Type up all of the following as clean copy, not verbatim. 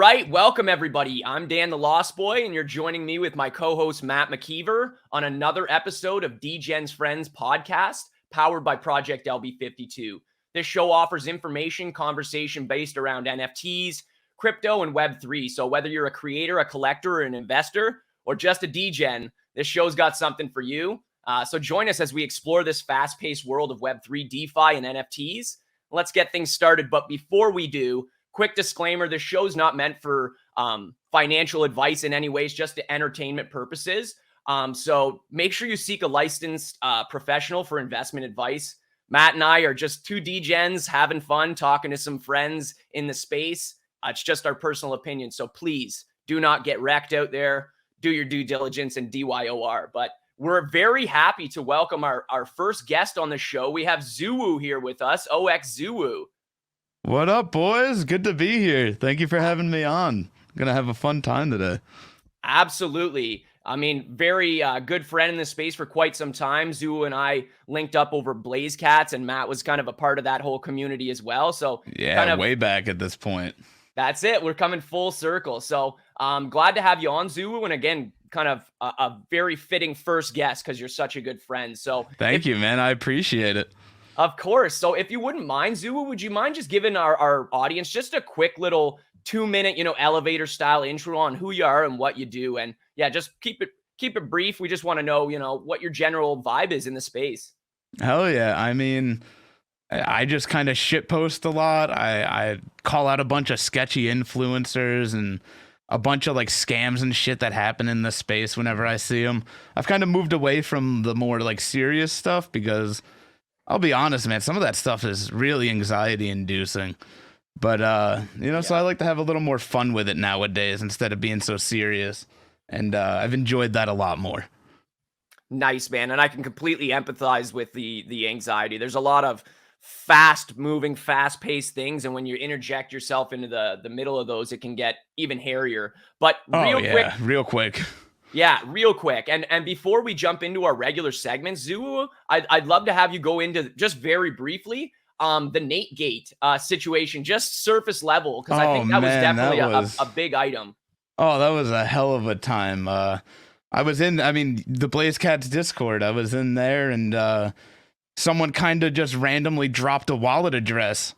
right, welcome everybody. I'm Dan the Lost Boy, and you're joining me with my co-host Matt McKeever on another episode of Degen Frens Podcast, powered by Project LB52. This show offers information, conversation based around NFTs, crypto, and Web3. So whether you're a creator, a collector, or an investor, or just a Degen, this show's got something for you. So join us as we explore this fast-paced world of Web3, DeFi, and NFTs. Let's get things started. But before we do, quick disclaimer, this show's not meant for financial advice in any ways, just to entertainment purposes. So make sure you seek a licensed professional for investment advice. Matt and I are just two Degens having fun, talking to some friends in the space. It's just our personal opinion. So please do not get wrecked out there. Do your due diligence and DYOR. But we're very happy to welcome our first guest on the show. We have Zuwu here with us, 0xZuwu. What up, boys? Good to be here. Thank you for having me on. I'm going to have a fun time today. Absolutely. I mean, very good friend in the space for quite some time. Zuwu and I linked up over Blaze Cats, and Matt was kind of a part of that whole community as well. So yeah, kind of, way back at this point. That's it. We're coming full circle. So I'm glad to have you on, Zuwu. And again, kind of a very fitting first guest because you're such a good friend. So thank you, man. I appreciate it. Of course. So if you wouldn't mind, Zuwu, would you mind just giving our audience just a quick little 2-minute, elevator style intro on who you are and what you do? And yeah, just keep it brief. We just want to know, what your general vibe is in the space. Hell yeah. I mean, I just kind of shitpost a lot. I call out a bunch of sketchy influencers and a bunch of like scams and shit that happen in the space whenever I see them. I've kind of moved away from the more like serious stuff because I'll be honest, man, some of that stuff is really anxiety inducing. But, so I like to have a little more fun with it nowadays instead of being so serious. And I've enjoyed that a lot more. Nice, man. And I can completely empathize with the anxiety. There's a lot of fast-moving, fast-paced things. And when you interject yourself into the middle of those, it can get even hairier. But real quick. Yeah, real quick. And before we jump into our regular segments, Zuwu, I'd love to have you go into just very briefly the Nate Gate situation, just surface level, because I think that was definitely a big item. Oh, that was a hell of a time. I was in, the Blaze Cats Discord. I was in there and someone kind of just randomly dropped a wallet address.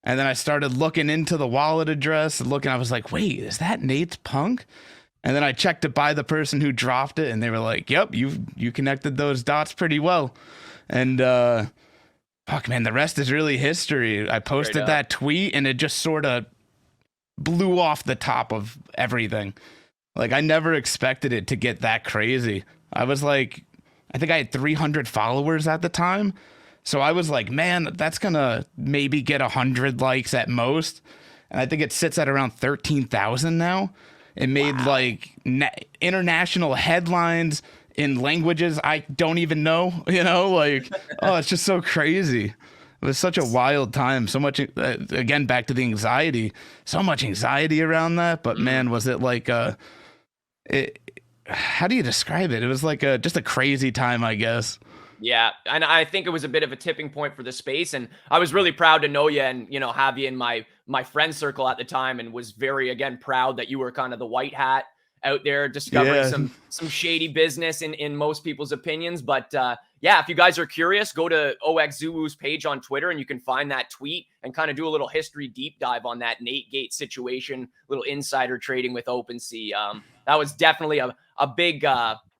And then I started looking into the wallet address and I was like, wait, is that Nate's Punk? And then I checked it by the person who dropped it, and they were like, yep, you connected those dots pretty well. And fuck, man, the rest is really history. I posted that tweet, and it just sort of blew off the top of everything. Like, I never expected it to get that crazy. I was like, I think I had 300 followers at the time. So I was like, man, that's going to maybe get 100 likes at most. And I think it sits at around 13,000 now. It made international headlines in languages I don't even know, it's just so crazy. It was such a wild time. So much, again, back to the anxiety, so much anxiety around that. But man, was it like, how do you describe it? It was like just a crazy time, I guess. Yeah, and I think it was a bit of a tipping point for the space, and I was really proud to know you and have you in my friend circle at the time, and was very proud that you were kind of the white hat out there discovering some shady business in most people's opinions. But if you guys are curious, go to 0xZuwu's page on Twitter and you can find that tweet and kind of do a little history deep dive on that Nate Gate situation, little insider trading with OpenSea. That was definitely a big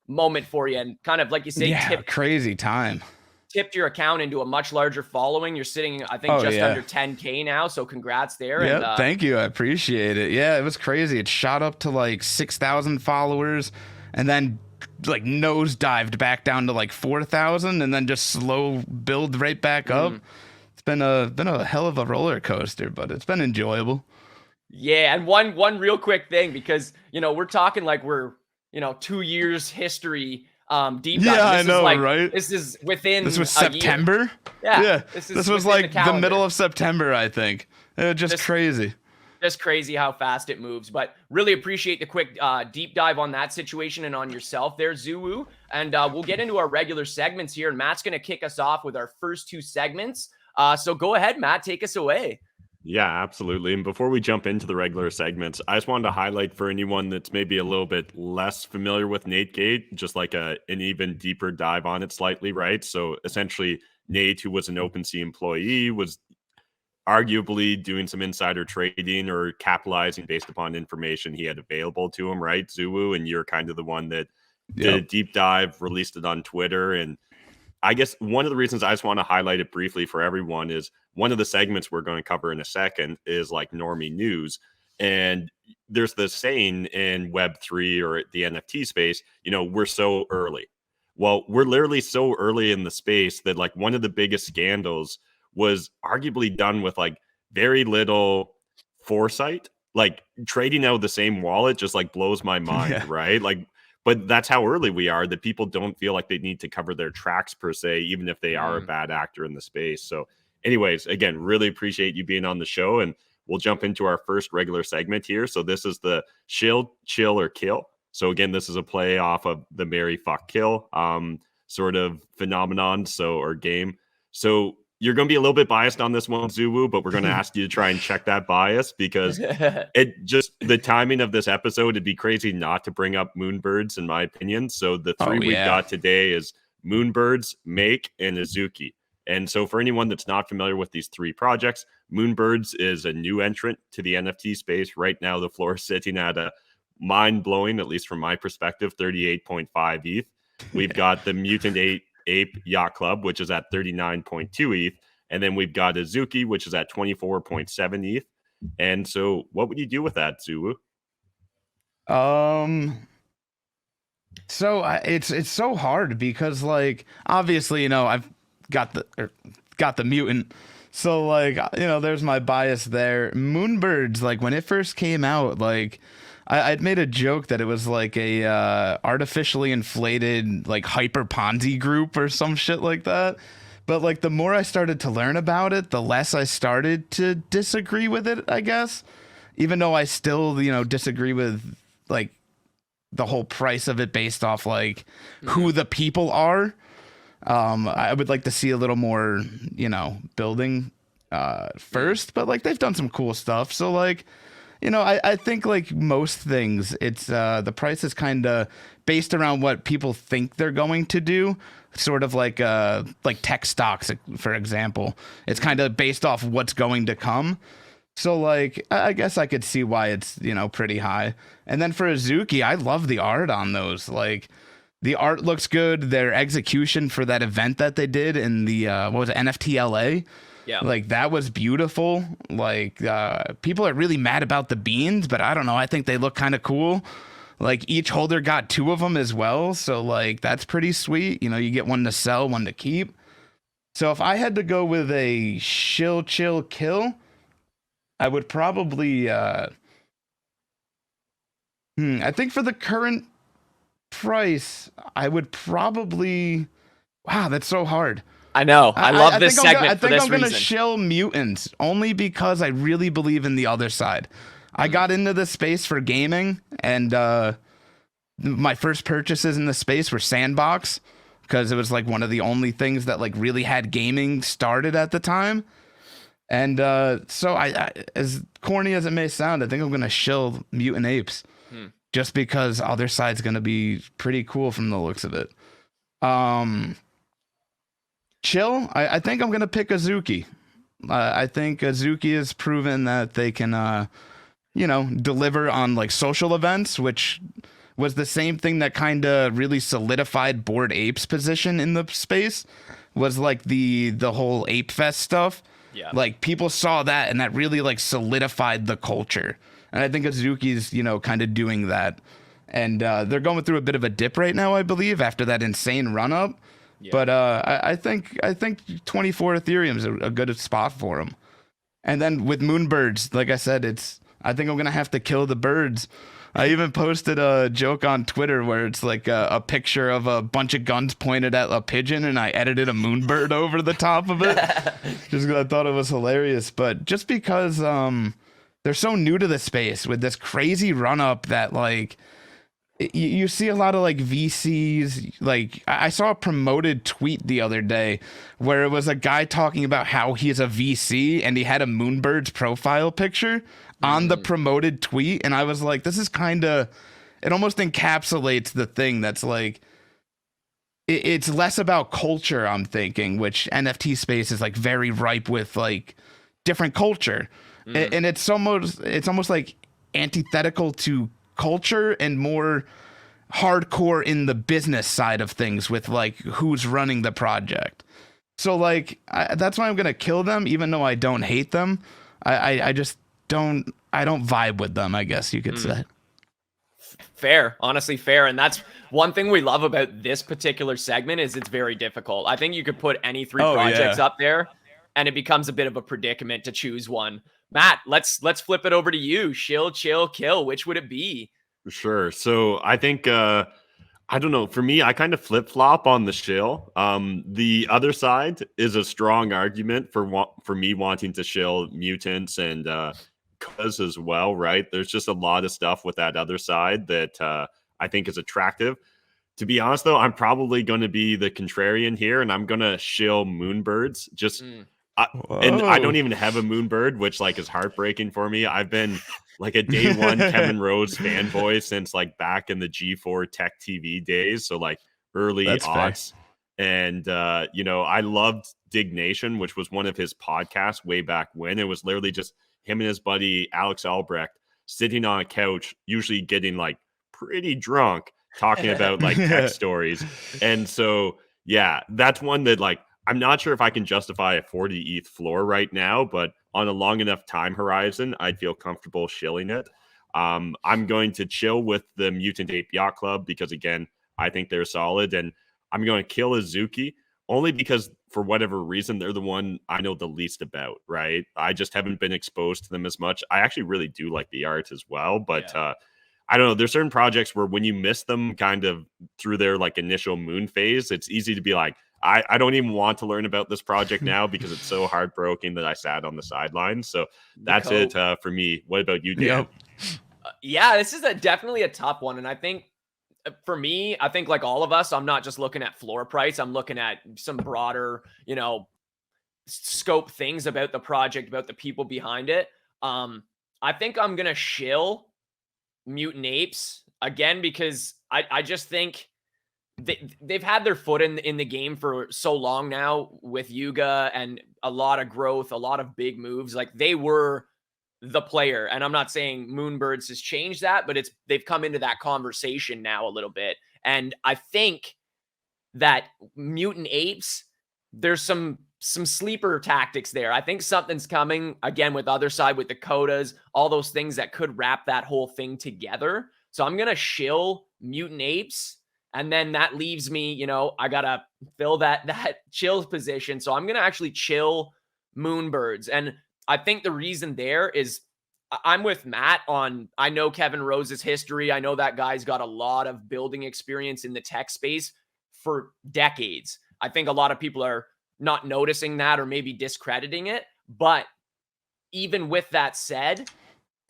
moment for you, and kind of like you say, crazy time. Tipped your account into a much larger following. You're sitting, I think, under 10K now. So congrats there. Yeah, thank you. I appreciate it. Yeah, it was crazy. It shot up to like 6,000 followers, and then like nosedived back down to like 4,000, and then just slow build right back up. It's been a hell of a roller coaster, but it's been enjoyable. Yeah, and one real quick thing, because we're talking like we're 2 years history deep dive. Yeah, I know, right? This is within This was September? Yeah. This was like the middle of September, I think. It was just crazy. Just crazy how fast it moves. But really appreciate the quick deep dive on that situation and on yourself there, Zuwu. And we'll get into our regular segments here. And Matt's going to kick us off with our first two segments. So go ahead, Matt, take us away. Yeah, absolutely. And before we jump into the regular segments, I just wanted to highlight for anyone that's maybe a little bit less familiar with Nate Gate, just like an even deeper dive on it slightly, right? So essentially, Nate, who was an OpenSea employee, was arguably doing some insider trading or capitalizing based upon information he had available to him, right? Zuwu, and you're kind of the one that did a deep dive, released it on Twitter, and I guess one of the reasons I just want to highlight it briefly for everyone is one of the segments we're going to cover in a second is like normie news. And there's this saying in Web3 or the NFT space, we're so early. Well, we're literally so early in the space that like one of the biggest scandals was arguably done with like very little foresight. Like trading out the same wallet just like blows my mind, right? Like, but that's how early we are, that people don't feel like they need to cover their tracks per se, even if they are a bad actor in the space. So anyways, again, really appreciate you being on the show, and we'll jump into our first regular segment here. So this is the chill, or kill. So again, this is a play off of the marry, fuck, kill sort of phenomenon, or game. So you're going to be a little bit biased on this one, Zuwu, but we're going to ask you to try and check that bias, because the timing of this episode, it'd be crazy not to bring up moonbirds, in my opinion. So the three we've got today is moonbirds, Make, and Azuki. And so for anyone that's not familiar with these three projects, Moonbirds is a new entrant to the NFT space. Right now, the floor is sitting at a mind-blowing, at least from my perspective, 38.5 ETH. We've got the Mutant Ape Yacht Club, which is at 39.2 ETH. And then we've got Azuki, which is at 24.7 ETH. And so what would you do with that, Zuwu? So it's so hard because, like, obviously, I've got the mutant. So, like, there's my bias there. Moonbirds, like, when it first came out, like, I'd made a joke that it was like a artificially inflated, like, hyper Ponzi group or some shit like that. But, like, the more I started to learn about it, the less I started to disagree with it, I guess. Even though I still, disagree with, like, the whole price of it based off, like, who the people are. I would like to see a little more, building first, but, like, they've done some cool stuff. So, like, I think, like most things, it's the price is kind of based around what people think they're going to do. Sort of like tech stocks, for example. It's kind of based off what's going to come. So, like, I guess I could see why it's, pretty high. And then for Azuki, I love the art on those. Like, the art looks good. Their execution for that event that they did in the, NFT LA? Yeah. Like, that was beautiful. Like, people are really mad about the beans, but I don't know. I think they look kind of cool. Like, each holder got 2 of them as well. So, like, that's pretty sweet. You get one to sell, one to keep. So if I had to go with a chill, kill, I would probably, I think for the current price, I would probably, wow, that's so hard. I know. I love this segment for this reason. I think I'm going to shill mutants only because I really believe in the other side. I got into this space for gaming, and my first purchases in the space were Sandbox, because it was like one of the only things that like really had gaming started at the time. And so I, as corny as it may sound, I think I'm going to shill Mutant Apes just because other side's going to be pretty cool from the looks of it. Chill, I think I'm going to pick Azuki. I think Azuki has proven that they can, deliver on like social events, which was the same thing that kind of really solidified Bored Apes' position in the space, was like the whole Ape Fest stuff. Yeah. Like, people saw that, and that really like solidified the culture. And I think Azuki's, kind of doing that. And they're going through a bit of a dip right now, I believe, after that insane run up. Yeah. But I think 24 Ethereum is a good spot for them. And then with Moonbirds, like I said, I think I'm gonna have to kill the birds. I even posted a joke on Twitter where it's like a picture of a bunch of guns pointed at a pigeon, and I edited a moonbird over the top of it just because I thought it was hilarious. But just because they're so new to the space with this crazy run up that, like, you see a lot of like VCs. Like I saw a promoted tweet the other day where it was a guy talking about how he's a VC and he had a Moonbirds profile picture on the promoted tweet, and I was like, this is kind of, it almost encapsulates the thing that's like, it's less about culture, I'm thinking, which NFT space is like very ripe with like different culture. And it's almost like antithetical to culture and more hardcore in the business side of things with like who's running the project. So like that's why I'm gonna kill them, even though I don't hate them. I just don't vibe with them, I guess you could say. Fair, honestly fair. And that's one thing we love about this particular segment is it's very difficult. I think you could put any three projects up there and it becomes a bit of a predicament to choose one. Matt, let's flip it over to you. Shill, chill, kill. Which would it be? Sure. So I think I don't know. For me, I kind of flip flop on the shill. The other side is a strong argument for me wanting to shill mutants and cuz as well, right? There's just a lot of stuff with that other side that I think is attractive. To be honest, though, I'm probably going to be the contrarian here, and I'm going to shill Moonbirds. Just and I don't even have a Moonbird, which like is heartbreaking for me. I've been like a day one Kevin Rose fanboy since like back in the G4 Tech TV days, so like early aughts. And you know, I loved Dignation, which was one of his podcasts way back when. It was literally just him and his buddy Alex Albrecht sitting on a couch, usually getting like pretty drunk, talking about like tech stories. And so yeah, that's one that like I'm not sure if I can justify a 40 ETH floor right now, but on a long enough time horizon, I'd feel comfortable shilling it. I'm going to chill with the Mutant Ape Yacht Club because, again, I think they're solid. And I'm going to kill Azuki only because, for whatever reason, they're the one I know the least about, right? I just haven't been exposed to them as much. I actually really do like the art as well, but I don't know. There's certain projects where when you miss them kind of through their like initial moon phase, it's easy to be like, I don't even want to learn about this project now because it's so heartbroken that I sat on the sidelines. So that's it for me. What about you, Dan? Yeah, this is definitely a tough one. And I think for me, I think like all of us, I'm not just looking at floor price. I'm looking at some broader, you know, scope things about the project, about the people behind it. I think I'm going to shill Mutant Apes again, because I just think they've had their foot in the game for so long now with Yuga and a lot of growth, a lot of big moves. Like they were the player. And I'm not saying Moonbirds has changed that, but they've come into that conversation now a little bit. And I think that Mutant Apes, there's some sleeper tactics there. I think something's coming again with other side, with the codas, all those things that could wrap that whole thing together. So I'm going to shill Mutant Apes. And then that leaves me, you know, I got to fill that chill position. So I'm going to actually chill Moonbirds. And I think the reason there is I'm with Matt on, I know Kevin Rose's history. I know that guy's got a lot of building experience in the tech space for decades. I think a lot of people are not noticing that or maybe discrediting it. But even with that said,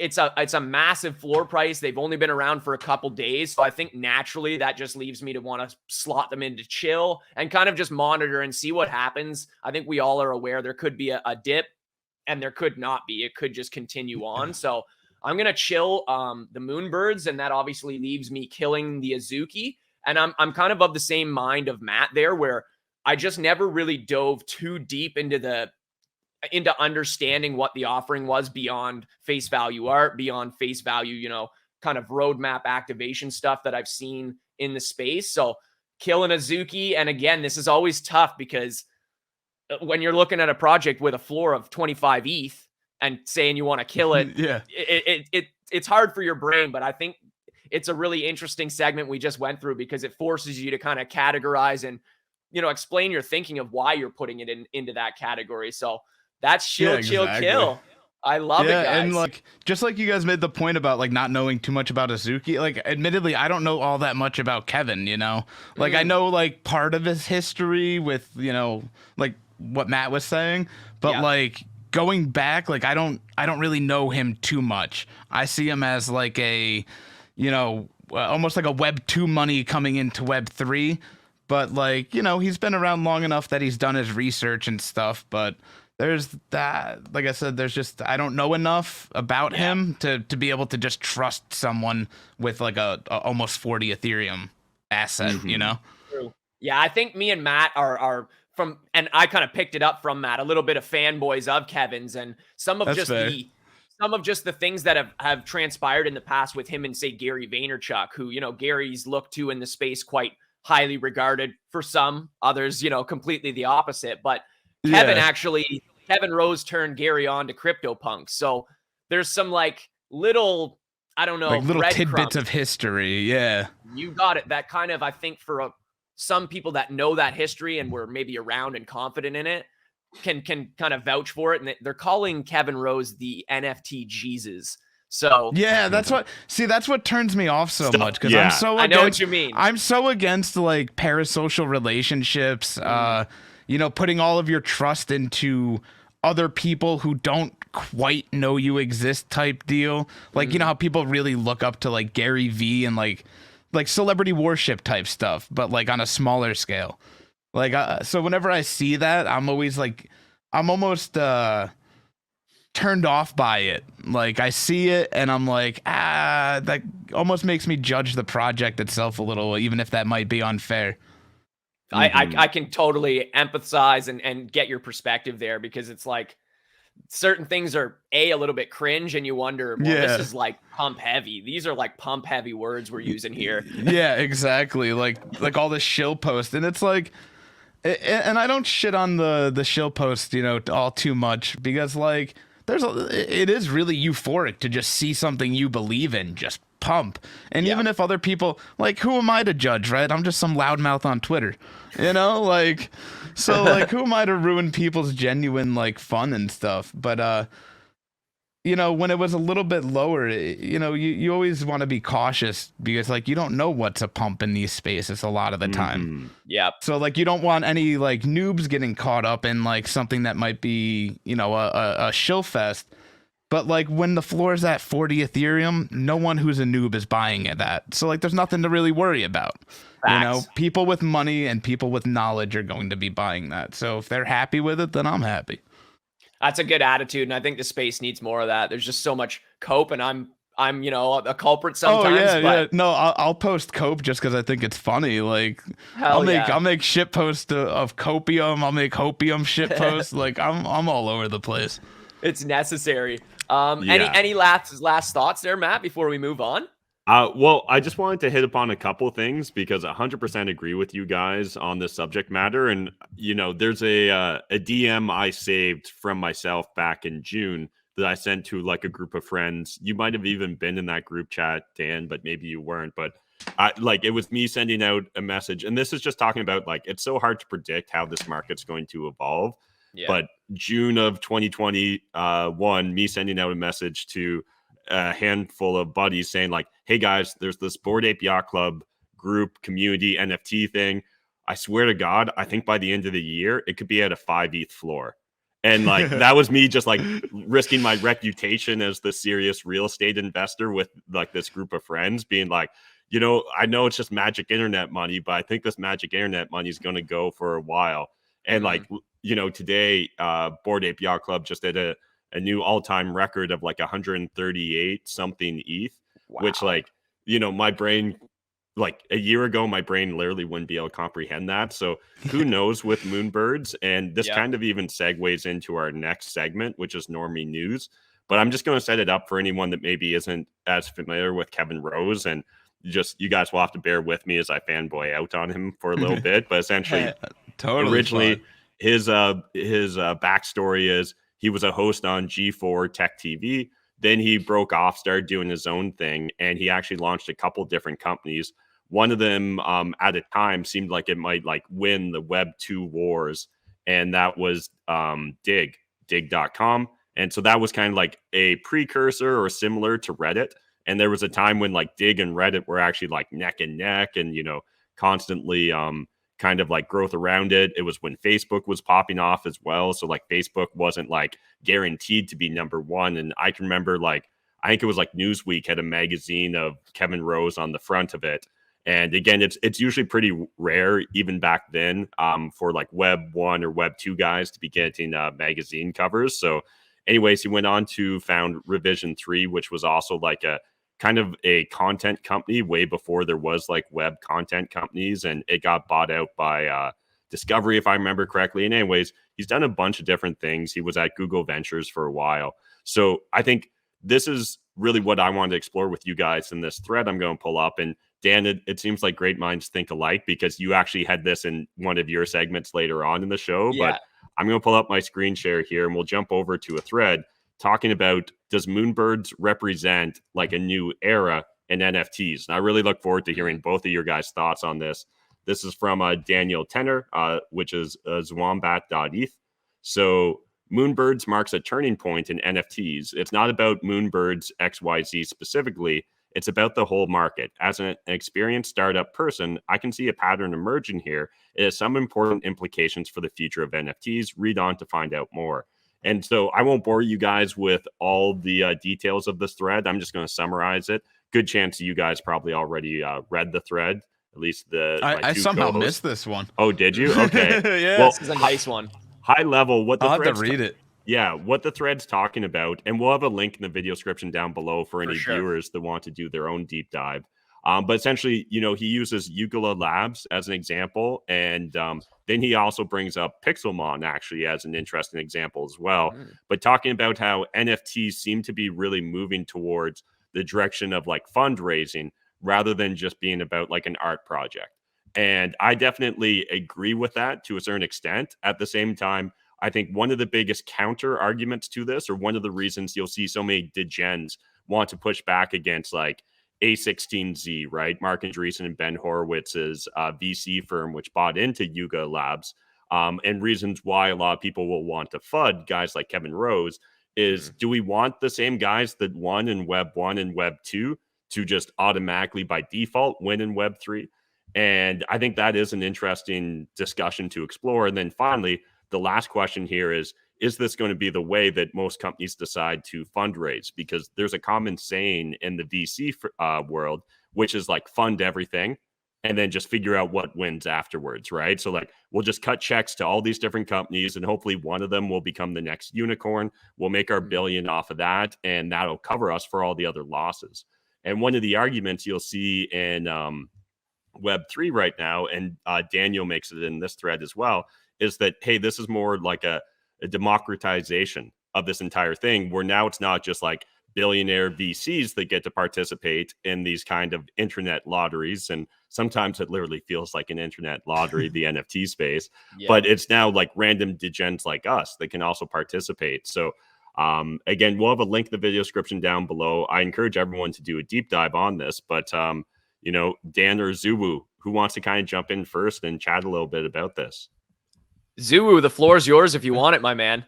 it's a massive floor price. They've only been around for a couple days. So I think naturally that just leaves me to want to slot them into chill and kind of just monitor and see what happens. I think we all are aware there could be a dip and there could not be. It could just continue on. So I'm going to chill the Moonbirds, and that obviously leaves me killing the Azuki. And I'm kind of the same mind of Matt there, where I just never really dove too deep into understanding what the offering was beyond face value art, beyond face value, you know, kind of roadmap activation stuff that I've seen in the space. So killing Azuki. And again, this is always tough because when you're looking at a project with a floor of 25 ETH and saying you want to kill it, it's hard for your brain. But I think it's a really interesting segment we just went through because it forces you to kind of categorize and, you know, explain your thinking of why you're putting it into that category. So that's chill, kill. I love it, guys. And like, just like you guys made the point about like not knowing too much about Azuki, like admittedly, I don't know all that much about Kevin, you know, like I know like part of his history with, you know, like what Matt was saying, but like going back, like I don't really know him too much. I see him as like a, you know, almost like a Web 2 money coming into Web 3. But like, he's been around long enough that he's done his research and stuff. But there's that, like I said, I don't know enough about him to be able to just trust someone with like a almost 40 Ethereum asset, True. Yeah, I think me and Matt are from, and I kind of picked it up from Matt, a little bit of fanboys of Kevin's, and some of the things that have transpired in the past with him and, say, Gary Vaynerchuk, who, Gary's looked to in the space quite highly regarded. For some others, completely the opposite. But Kevin Rose turned Gary on to CryptoPunks. So there's some like little, I don't know, like little tidbits of history. Yeah, you got it. That kind of, I think, for some people that know that history and were maybe around and confident in it, can kind of vouch for it. And they're calling Kevin Rose the NFT Jesus. So yeah, that's what turns me off so much, because I know what you mean. I'm so against like parasocial relationships, putting all of your trust into other people who don't quite know you exist type deal. Like, how people really look up to like Gary V and like celebrity worship type stuff, but like on a smaller scale. Like, so whenever I see that, I'm almost turned off by it. Like, I see it and I'm like, that almost makes me judge the project itself a little, even if that might be unfair. I can totally empathize and get your perspective there, because it's like certain things are a little bit cringe and you wonder, this is like pump heavy. These are like pump heavy words we're using here. Yeah, exactly. Like all this shill post, and it's like, and I don't shit on the shill post, all too much, because like it is really euphoric to just see something you believe in just pump. And even if other people, like, who am I to judge, right? I'm just some loudmouth on Twitter, like, so like, who am I to ruin people's genuine like fun and stuff? But when it was a little bit lower, you always want to be cautious, because like, you don't know what's a pump in these spaces a lot of the time. Yeah. So like, you don't want any like noobs getting caught up in like something that might be, a shill fest. But like, when the floor is at 40 Ethereum, no one who's a noob is buying it at. So like, there's nothing to really worry about. Facts. People with money and people with knowledge are going to be buying that. So if they're happy with it, then I'm happy. That's a good attitude, and I think the space needs more of that. There's just so much cope, and I'm a culprit sometimes. Yeah. No, I'll post cope just because I think it's funny. Like, I'll make shit posts of copium. I'll make hopium shit posts. Like, I'm all over the place. It's necessary. Any last thoughts there, Matt, before we move on? Well, I just wanted to hit upon a couple things, because 100% agree with you guys on this subject matter. And, there's a DM I saved from myself back in June that I sent to like a group of friends. You might have even been in that group chat, Dan, but maybe you weren't. But it was me sending out a message. And this is just talking about like, it's so hard to predict how this market's going to evolve. Yeah. But June of 2021, me sending out a message to a handful of buddies saying like, hey guys, there's this Bored Ape Yacht Club group community NFT thing. I swear to God, I think by the end of the year, it could be at a 5 ETH floor. And like, that was me just like risking my reputation as the serious real estate investor with like this group of friends being like, I know it's just magic internet money, but I think this magic internet money is going to go for a while. And like, today, Bored Ape Yacht Club just did a new all-time record of like 138 something ETH, which like, my brain, like a year ago, my brain literally wouldn't be able to comprehend that. So who knows with Moonbirds? And this kind of even segues into our next segment, which is Normie News. But I'm just going to set it up for anyone that maybe isn't as familiar with Kevin Rose, and just, you guys will have to bear with me as I fanboy out on him for a little bit. But essentially, originally fun. His backstory is he was a host on G4 Tech TV. Then he broke off, started doing his own thing, and he actually launched a couple different companies. One of them at a time seemed like it might like win the Web 2 wars, and that was dig.com. And so that was kind of like a precursor or similar to Reddit. And there was a time when like Dig and Reddit were actually like neck and neck, and constantly kind of like growth around it. It was when Facebook was popping off as well. So like Facebook wasn't like guaranteed to be number one. And I can remember like I think it was like Newsweek had a magazine of Kevin Rose on the front of it. And again, it's usually pretty rare, even back then, for like Web 1 or Web 2 guys to be getting magazine covers. So anyways, he went on to found Revision 3, which was also like a kind of a content company way before there was like web content companies. And it got bought out by Discovery, if I remember correctly. And anyways, he's done a bunch of different things. He was at Google Ventures for a while. So I think this is really what I wanted to explore with you guys in this thread I'm going to pull up. And Dan, it seems like great minds think alike, because you actually had this in one of your segments later on in the show. Yeah. But I'm going to pull up my screen share here, and we'll jump over to a thread talking about, does Moonbirds represent like a new era in NFTs? And I really look forward to hearing both of your guys' thoughts on this. This is from Daniel Tenner, which is zwombat.eth. So Moonbirds marks a turning point in NFTs. It's not about Moonbirds XYZ specifically. It's about the whole market. As an experienced startup person, I can see a pattern emerging here. It has some important implications for the future of NFTs. Read on to find out more. And so I won't bore you guys with all the details of this thread. I'm just going to summarize it. Good chance you guys probably already read the thread. At least I somehow missed this one. Oh, did you? Okay. Yeah, well, This is a nice one. High level, what the I'll have to thread's read it. Yeah, what the thread's talking about, and we'll have a link in the video description down below for any sure. viewers that want to do their own deep dive. But essentially, he uses Yuga Labs as an example, and then he also brings up Pixelmon actually as an interesting example as well. But talking about how NFTs seem to be really moving towards the direction of like fundraising rather than just being about like an art project. And I definitely agree with that to a certain extent. At the same time, I think one of the biggest counter arguments to this, or one of the reasons you'll see so many degens want to push back against like A16Z, right? Mark Andreessen and Ben Horowitz's VC firm, which bought into Yuga Labs, and reasons why a lot of people will want to FUD guys like Kevin Rose is, do we want the same guys that won in Web 1 and Web 2 to just automatically by default win in Web 3? And I think that is an interesting discussion to explore. And then finally, the last question here is this going to be the way that most companies decide to fundraise? Because there's a common saying in the VC world, which is like fund everything and then just figure out what wins afterwards, right? So like, we'll just cut checks to all these different companies and hopefully one of them will become the next unicorn. We'll make our billion off of that, and that'll cover us for all the other losses. And one of the arguments you'll see in Web3 right now, and Daniel makes it in this thread as well, is that, hey, this is more like a democratization of this entire thing, where now it's not just like billionaire VCs that get to participate in these kind of internet lotteries. And sometimes it literally feels like an internet lottery, the NFT space, but it's now like random degens like us that can also participate. So again, we'll have a link in the video description down below. I encourage everyone to do a deep dive on this, but Dan or Zuwu, who wants to kind of jump in first and chat a little bit about this? Zuwu, the floor is yours if you want it, my man.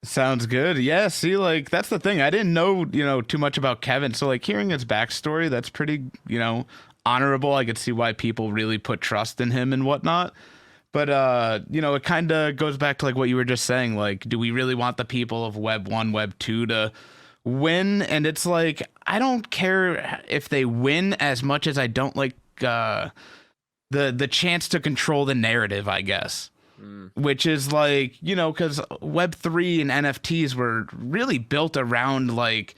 Sounds good. Yeah, see, like, that's the thing. I didn't know, too much about Kevin. So, like, hearing his backstory, that's pretty, honorable. I could see why people really put trust in him and whatnot. But, it kind of goes back to, like, what you were just saying. Like, do we really want the people of Web 1, Web 2 to win? And it's like, I don't care if they win as much as I don't like the chance to control the narrative, I guess. Which is like, because Web3 and NFTs were really built around like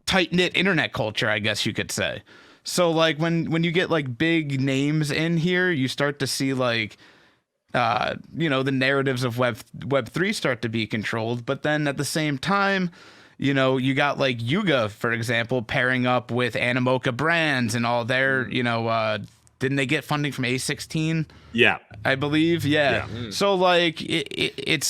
tight-knit internet culture, I guess you could say. So like when you get like big names in here, you start to see like, the narratives of Web3 start to be controlled. But then at the same time, you got like Yuga, for example, pairing up with Animoca Brands and all their, didn't they get funding from A16? Yeah, I believe. Yeah. So like it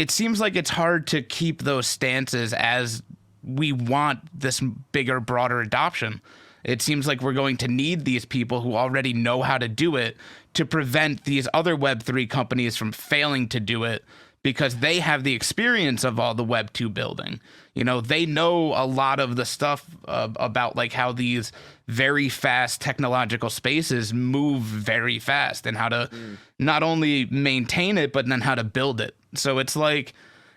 seems like it's hard to keep those stances as we want this bigger, broader adoption. It seems like we're going to need these people who already know how to do it to prevent these other Web3 companies from failing to do it, because they have the experience of all the Web 2 building. They know a lot of the stuff about like how these very fast technological spaces move very fast and how to not only maintain it, but then how to build it. So it's like,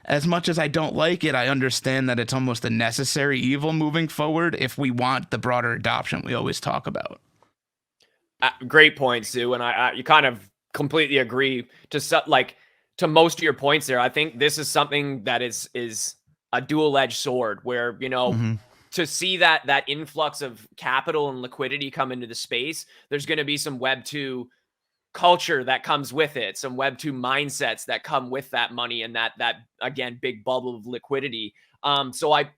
as much as I don't like it, I understand that it's almost a necessary evil moving forward if we want the broader adoption we always talk about. Great point, Sue. And you kind of completely agree to most of your points there. I think this is something that is a dual-edged sword where, to see that influx of capital and liquidity come into the space, there's going to be some Web 2 culture that comes with it, some Web 2 mindsets that come with that money and that again, big bubble of liquidity. So I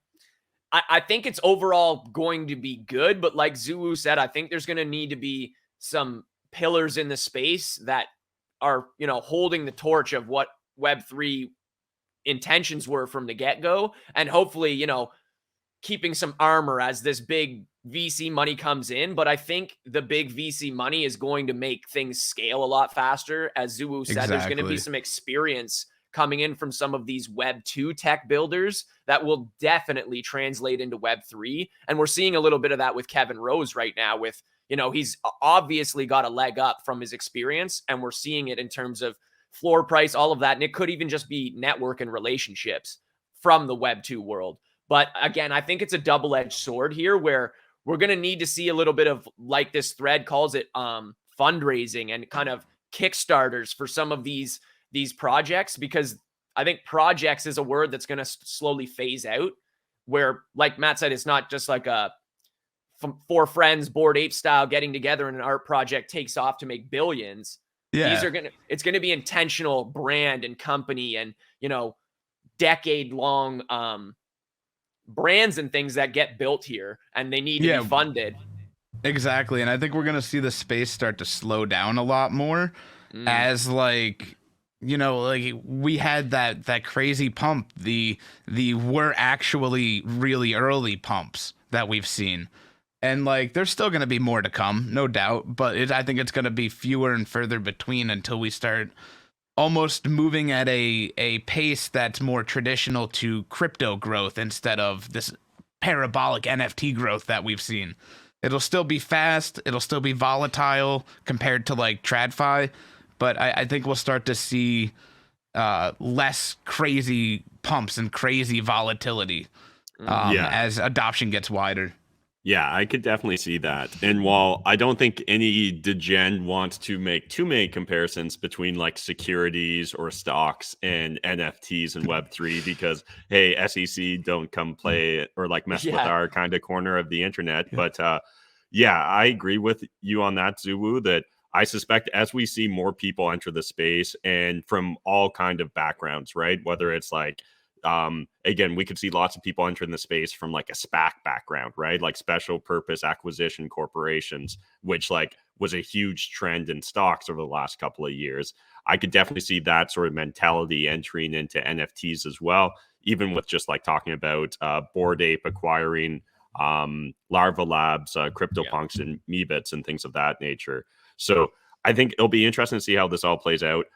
think it's overall going to be good, but like ZuWu said, I think there's going to need to be some pillars in the space that are, holding the torch of what Web3 intentions were from the get-go, and hopefully, keeping some armor as this big VC money comes in. But I think the big VC money is going to make things scale a lot faster. As ZuWu said, There's going to be some experience coming in from some of these Web 2 tech builders that will definitely translate into Web 3. And we're seeing a little bit of that with Kevin Rose right now with, he's obviously got a leg up from his experience, and we're seeing it in terms of floor price, all of that. And it could even just be network and relationships from the Web 2 world. But again, I think it's a double-edged sword here where we're going to need to see a little bit of, like this thread calls it, fundraising and kind of Kickstarters for some of these projects, because I think projects is a word that's going to slowly phase out, where, like Matt said, it's not just like a four friends Bored Ape style getting together and an art project takes off to make billions. Yeah. It's going to be intentional brand and company and, decade long brands and things that get built here, and they need to be funded. Exactly. And I think we're going to see the space start to slow down a lot more as like we had that crazy pump, the we're actually really early pumps that we've seen. And like, there's still going to be more to come, no doubt, but I think it's going to be fewer and further between until we start almost moving at a pace that's more traditional to crypto growth instead of this parabolic NFT growth that we've seen. It'll still be fast. It'll still be volatile compared to like TradFi, but I think we'll start to see less crazy pumps and crazy volatility as adoption gets wider. Yeah, I could definitely see that. And while I don't think any degen wants to make too many comparisons between like securities or stocks and NFTs and Web3, because, hey, SEC don't come play or like mess with our kind of corner of the internet. Yeah. But I agree with you on that, ZuWu, that I suspect as we see more people enter the space and from all kind of backgrounds, right? Whether it's like, again, we could see lots of people entering the space from like a SPAC background, right? Like special purpose acquisition corporations, which like was a huge trend in stocks over the last couple of years. I could definitely see that sort of mentality entering into NFTs as well, even with just like talking about Bored Ape acquiring Larva Labs, CryptoPunks and Meebits and things of that nature. So I think it'll be interesting to see how this all plays out.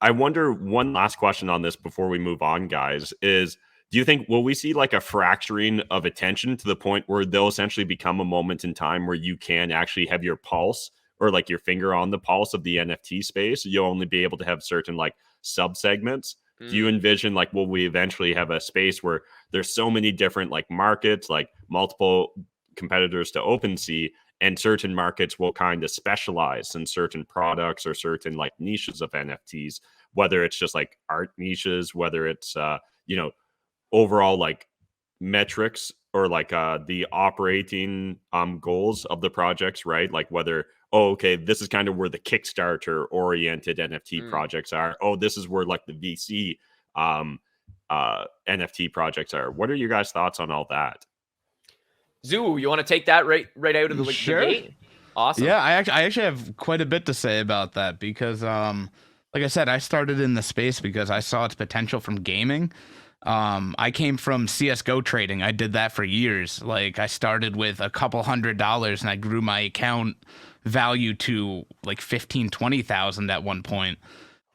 I wonder, one last question on this before we move on, guys, is do you think, will we see like a fracturing of attention to the point where they'll essentially become a moment in time where you can actually have your pulse or like your finger on the pulse of the NFT space? You'll only be able to have certain like sub-segments. Do you envision like, will we eventually have a space where there's so many different like markets, like multiple competitors to OpenSea, and certain markets will kind of specialize in certain products or certain like niches of NFTs, whether it's just like art niches, whether it's, overall like metrics or like the operating goals of the projects, right? Like whether, this is kind of where the Kickstarter oriented NFT projects are. This is where like the VC NFT projects are. What are your guys' thoughts on all that? ZuWu, you want to take that right out of the gate? Awesome. Yeah, I actually have quite a bit to say about that because, like I said, I started in the space because I saw its potential from gaming. I came from CSGO trading. I did that for years. Like I started with a couple $100 and I grew my account value to like 15,000-20,000 at one point.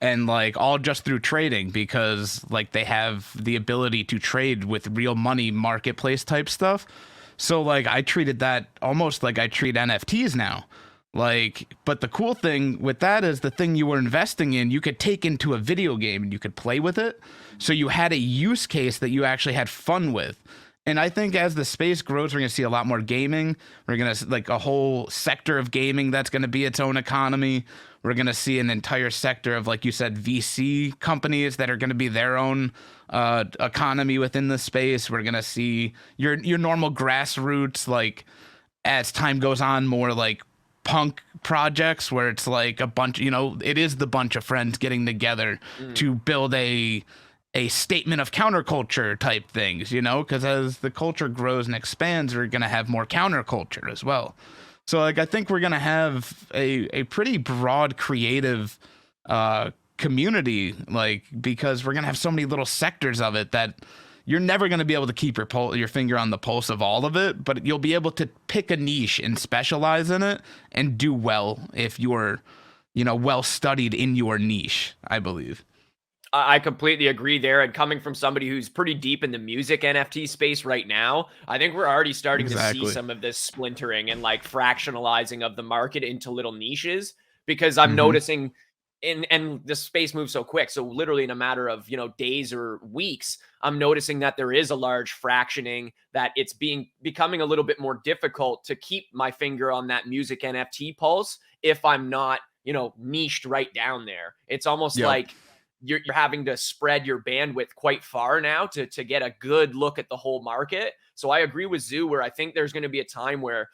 And like all just through trading because like they have the ability to trade with real money marketplace type stuff. So like I treated that almost like I treat NFTs now. Like, but the cool thing with that is the thing you were investing in, you could take into a video game and you could play with it. So you had a use case that you actually had fun with. And I think as the space grows, we're going to see a lot more gaming. We're going to like a whole sector of gaming that's going to be its own economy. We're going to see an entire sector of, like you said, VC companies that are going to be their own economy within the space. We're going to see your normal grassroots, like as time goes on, more like punk projects where it's like a bunch, it is the bunch of friends getting together to build a statement of counterculture type things, because as the culture grows and expands, we're going to have more counterculture as well. So like, I think we're going to have a pretty broad creative community, like, because we're going to have so many little sectors of it that you're never going to be able to keep your finger on the pulse of all of it, but you'll be able to pick a niche and specialize in it and do well if you're, well studied in your niche, I believe. I completely agree there. And coming from somebody who's pretty deep in the music NFT space right now, I think we're already starting to see some of this splintering and like fractionalizing of the market into little niches, because I'm noticing and the space moves so quick. So literally in a matter of, days or weeks, I'm noticing that there is a large fractioning, that it's becoming a little bit more difficult to keep my finger on that music NFT pulse if I'm not, niched right down there. It's almost like you're having to spread your bandwidth quite far now to get a good look at the whole market. So I agree with Zoo, where I think there's going to be a time where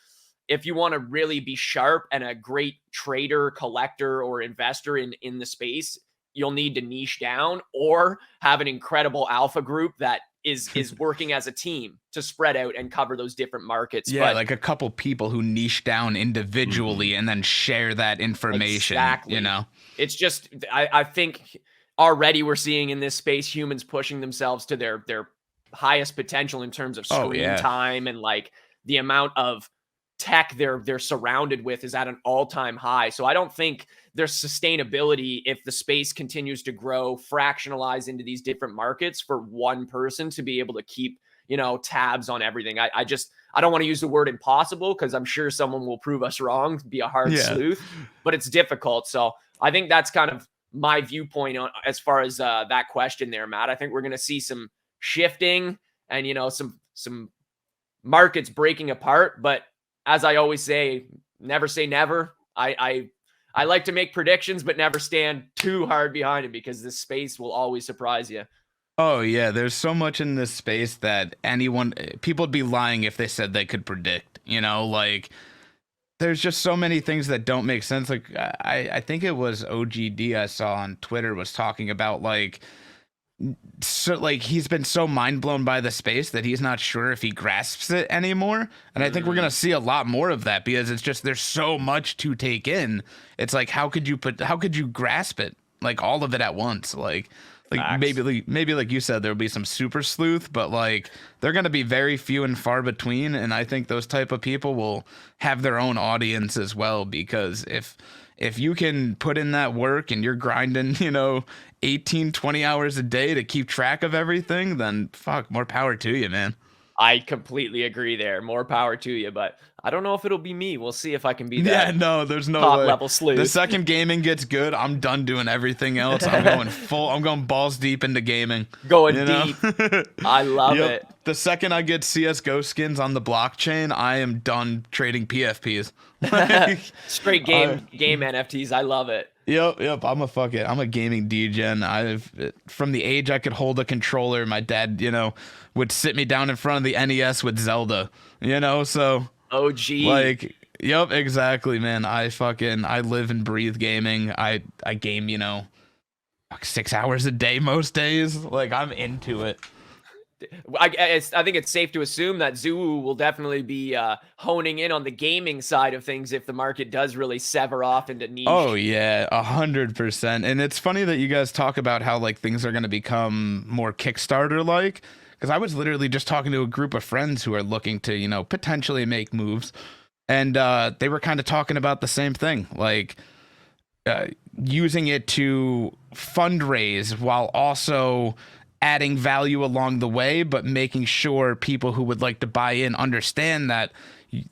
if you want to really be sharp and a great trader, collector, or investor in the space, you'll need to niche down or have an incredible alpha group that is working as a team to spread out and cover those different markets. Yeah, but like a couple people who niche down individually and then share that information. Exactly. It's just, I think already we're seeing in this space humans pushing themselves to their highest potential in terms of screen time, and like the amount of tech they're surrounded with is at an all-time high. So I don't think there's sustainability if the space continues to grow, fractionalize into these different markets for one person to be able to keep, tabs on everything. I don't want to use the word impossible, because I'm sure someone will prove us wrong, be a hard sleuth, but it's difficult. So I think that's kind of my viewpoint on as far as that question there, Matt. I think we're going to see some shifting and, some markets breaking apart, but as I always say never. I like to make predictions, but never stand too hard behind it, because this space will always surprise you. Oh yeah, there's so much in this space that people would be lying if they said they could predict, like there's just so many things that don't make sense. Like I think it was OGD I saw on Twitter was talking about he's been so mind blown by the space that he's not sure if he grasps it anymore. And I think we're going to see a lot more of that, because it's just, there's so much to take in. It's like, how could you grasp it? Like all of it at once? Like maybe like you said, there'll be some super sleuth, but like they're going to be very few and far between. And I think those type of people will have their own audience as well, because if you can put in that work and you're grinding, 18, 20 hours a day to keep track of everything, then fuck, more power to you, man. I completely agree there. More power to you, but I don't know if it'll be me. We'll see if I can be that. Yeah, no, there's no top way. Level sleuth. The second gaming gets good, I'm done doing everything else. I'm going balls deep into gaming. Going deep. I love it. The second I get CSGO skins on the blockchain, I am done trading PFPs. Straight game NFTs. I love it. Yep. I'm a gaming degen. From the age I could hold a controller, my dad, would sit me down in front of the NES with Zelda, so OG. Like, yep, exactly, man. I live and breathe gaming. I game, 6 hours a day most days. Like, I'm into it. I think it's safe to assume that ZuWu will definitely be honing in on the gaming side of things if the market does really sever off into niche. Oh yeah, 100%. And it's funny that you guys talk about how like things are going to become more Kickstarter like, because I was literally just talking to a group of friends who are looking to potentially make moves, and they were kind of talking about the same thing, like using it to fundraise while also adding value along the way, but making sure people who would like to buy in understand that,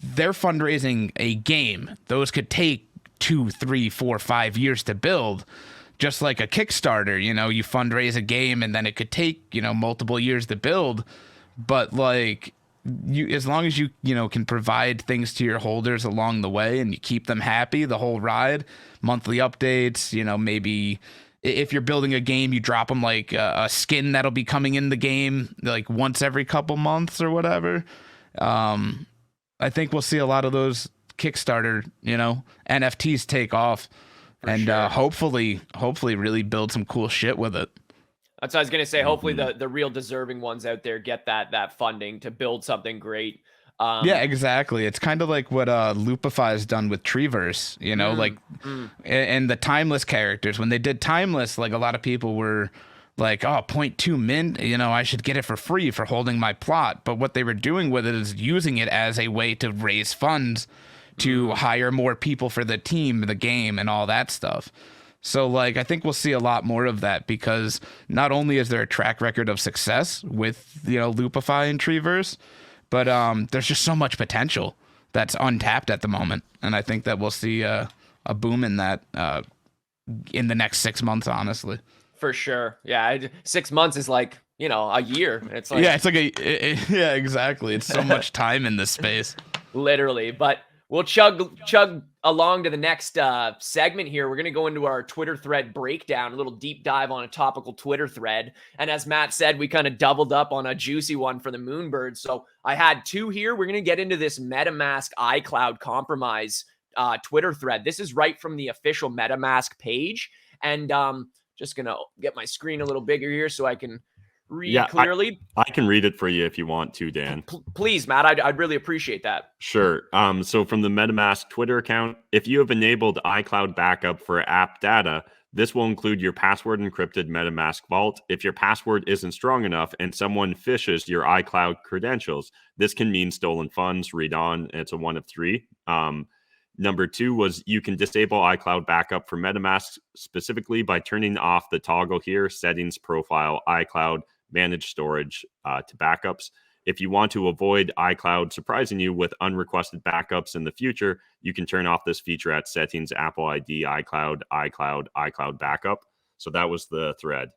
they're fundraising a game. Those could take 2, 3, 4, 5 years to build. Just like a Kickstarter, you fundraise a game and then it could take, multiple years to build. But like as long as you can provide things to your holders along the way and you keep them happy the whole ride, monthly updates, maybe if you're building a game, you drop them like a skin that'll be coming in the game like once every couple months or whatever. I think we'll see a lot of those Kickstarter, NFTs take off. And sure. hopefully really build some cool shit with it. That's what I was going to say. Hopefully the real deserving ones out there get that funding to build something great. Yeah, exactly. It's kind of like what Loopify has done with Treeverse, and the Timeless characters. When they did Timeless, like a lot of people were like, oh, 0.2 mint, I should get it for free for holding my plot. But what they were doing with it is using it as a way to raise funds to hire more people for the team, the game, and all that stuff. So, like, I think we'll see a lot more of that because not only is there a track record of success with, Loopify and Treeverse, but there's just so much potential that's untapped at the moment. And I think that we'll see a boom in that in the next 6 months, honestly. For sure. Yeah. 6 months is like, a year. It's like, yeah, it's like yeah, exactly. It's so much time in this space. Literally. But we'll chug along to the next segment here. We're going to go into our Twitter thread breakdown, a little deep dive on a topical Twitter thread. And as Matt said, we kind of doubled up on a juicy one for the Moonbirds. So I had 2 here. We're going to get into this MetaMask iCloud compromise Twitter thread. This is right from the official MetaMask page. And just going to get my screen a little bigger here so I can read clearly. I can read it for you if you want to, Dan. Please, Matt. I'd really appreciate that. Sure. So from the MetaMask Twitter account, if you have enabled iCloud backup for app data, this will include your password encrypted MetaMask vault. If your password isn't strong enough and someone phishes your iCloud credentials, this can mean stolen funds. Read on. It's a 1 of 3. Number 2 was you can disable iCloud backup for MetaMask specifically by turning off the toggle here, settings, profile, iCloud, manage storage to backups. If you want to avoid iCloud surprising you with unrequested backups in the future, you can turn off this feature at settings, Apple ID, iCloud backup. So that was the thread.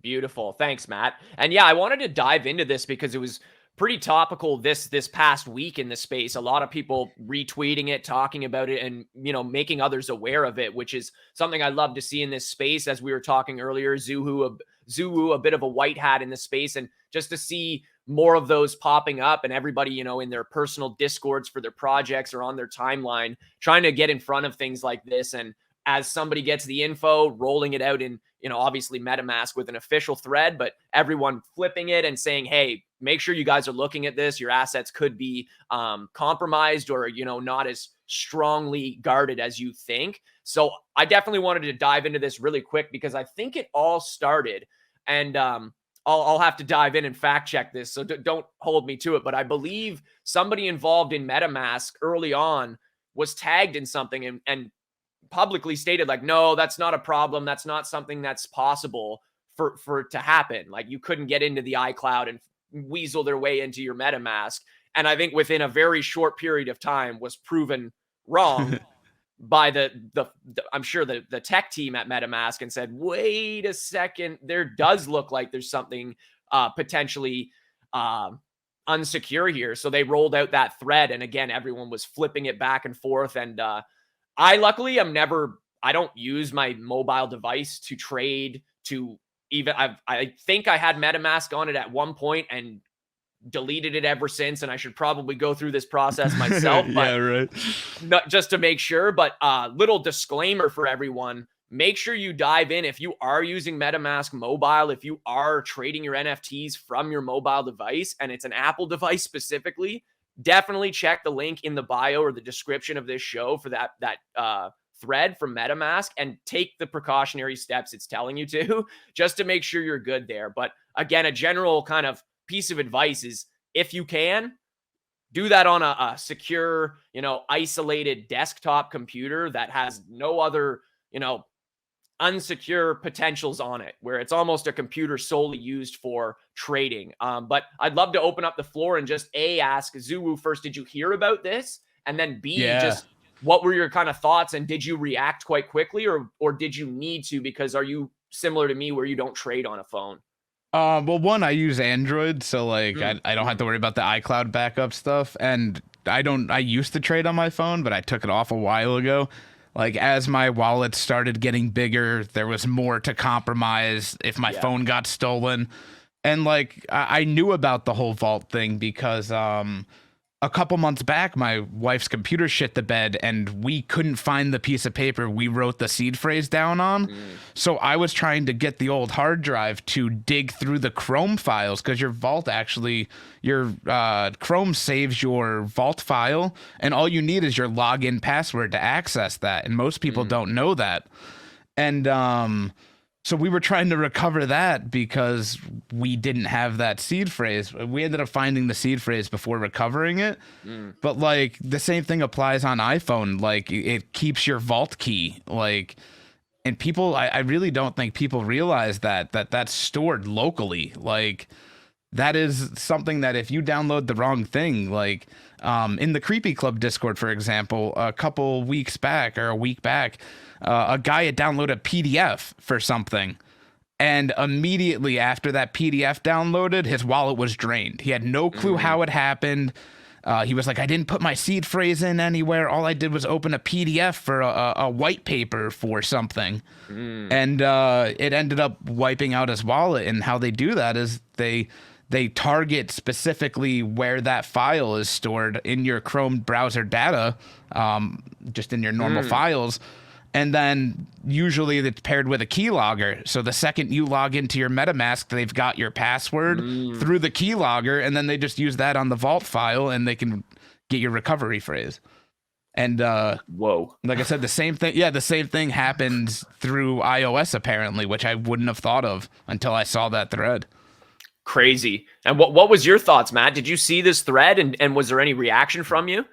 Beautiful. Thanks, Matt. And yeah, I wanted to dive into this because it was pretty topical this past week in the space. A lot of people retweeting it, talking about it, and making others aware of it, which is something I love to see in this space. As we were talking earlier, ZuWu, a bit of a white hat in the space, and just to see more of those popping up and everybody, in their personal discords for their projects or on their timeline, trying to get in front of things like this. And as somebody gets the info, rolling it out in, obviously MetaMask with an official thread, but everyone flipping it and saying, hey, make sure you guys are looking at this. Your assets could be compromised or, not as strongly guarded as you think. So I definitely wanted to dive into this really quick because I think it all started, and I'll have to dive in and fact check this, so don't hold me to it. But I believe somebody involved in MetaMask early on was tagged in something and publicly stated like, no, that's not a problem. That's not something that's possible for it to happen. Like, you couldn't get into the iCloud and weasel their way into your MetaMask. And I think within a very short period of time was proven wrong by the I'm sure the tech team at MetaMask, and said, wait a second, there does look like there's something potentially unsecure here. So they rolled out that thread, and again, everyone was flipping it back and forth. And I luckily I don't use my mobile device to trade, to even, I think I had MetaMask on it at one point and deleted it ever since, and I should probably go through this process myself. Yeah, but right. Not just to make sure, but little disclaimer for everyone. Make sure you dive in. If you are using MetaMask mobile, if you are trading your NFTs from your mobile device, and it's an Apple device specifically, definitely check the link in the bio or the description of this show for that thread from MetaMask, and take the precautionary steps it's telling you to, just to make sure you're good there. But again, a general kind of piece of advice is, if you can, do that on a secure, isolated desktop computer that has no other, unsecure potentials on it, where it's almost a computer solely used for trading. But I'd love to open up the floor and just ask Zuwu first, did you hear about this? And then B, just what were your kind of thoughts, and did you react quite quickly, or did you need to, because are you similar to me where you don't trade on a phone? Well, one, I use Android, so like I don't have to worry about the iCloud backup stuff, and I used to trade on my phone, but I took it off a while ago. Like, as my wallet started getting bigger, there was more to compromise if my phone got stolen. And like, I knew about the whole vault thing because a couple months back, my wife's computer shit the bed, and we couldn't find the piece of paper we wrote the seed phrase down on. So I was trying to get the old hard drive to dig through the Chrome files, because your vault actually, your Chrome saves your vault file, and all you need is your login password to access that. And most people don't know that. And so we were trying to recover that because we didn't have that seed phrase. We ended up finding the seed phrase before recovering it. But like, the same thing applies on iPhone. Like, it keeps your vault key. Like, and people, I really don't think people realize that's stored locally. Like, that is something that if you download the wrong thing, like in the Creepy Club Discord, for example, a week back, a guy had downloaded a PDF for something, and immediately after that PDF downloaded, his wallet was drained. He had no clue how it happened. He was like, I didn't put my seed phrase in anywhere. All I did was open a PDF for a white paper for something. And it ended up wiping out his wallet. And how they do that is they target specifically where that file is stored in your Chrome browser data, just in your normal files. And then usually it's paired with a keylogger. So the second you log into your MetaMask, they've got your password through the keylogger, and then they just use that on the vault file, and they can get your recovery phrase. And like I said, the same thing. Yeah, the same thing happens through iOS apparently, which I wouldn't have thought of until I saw that thread. Crazy. And what was your thoughts, Matt? Did you see this thread, and was there any reaction from you?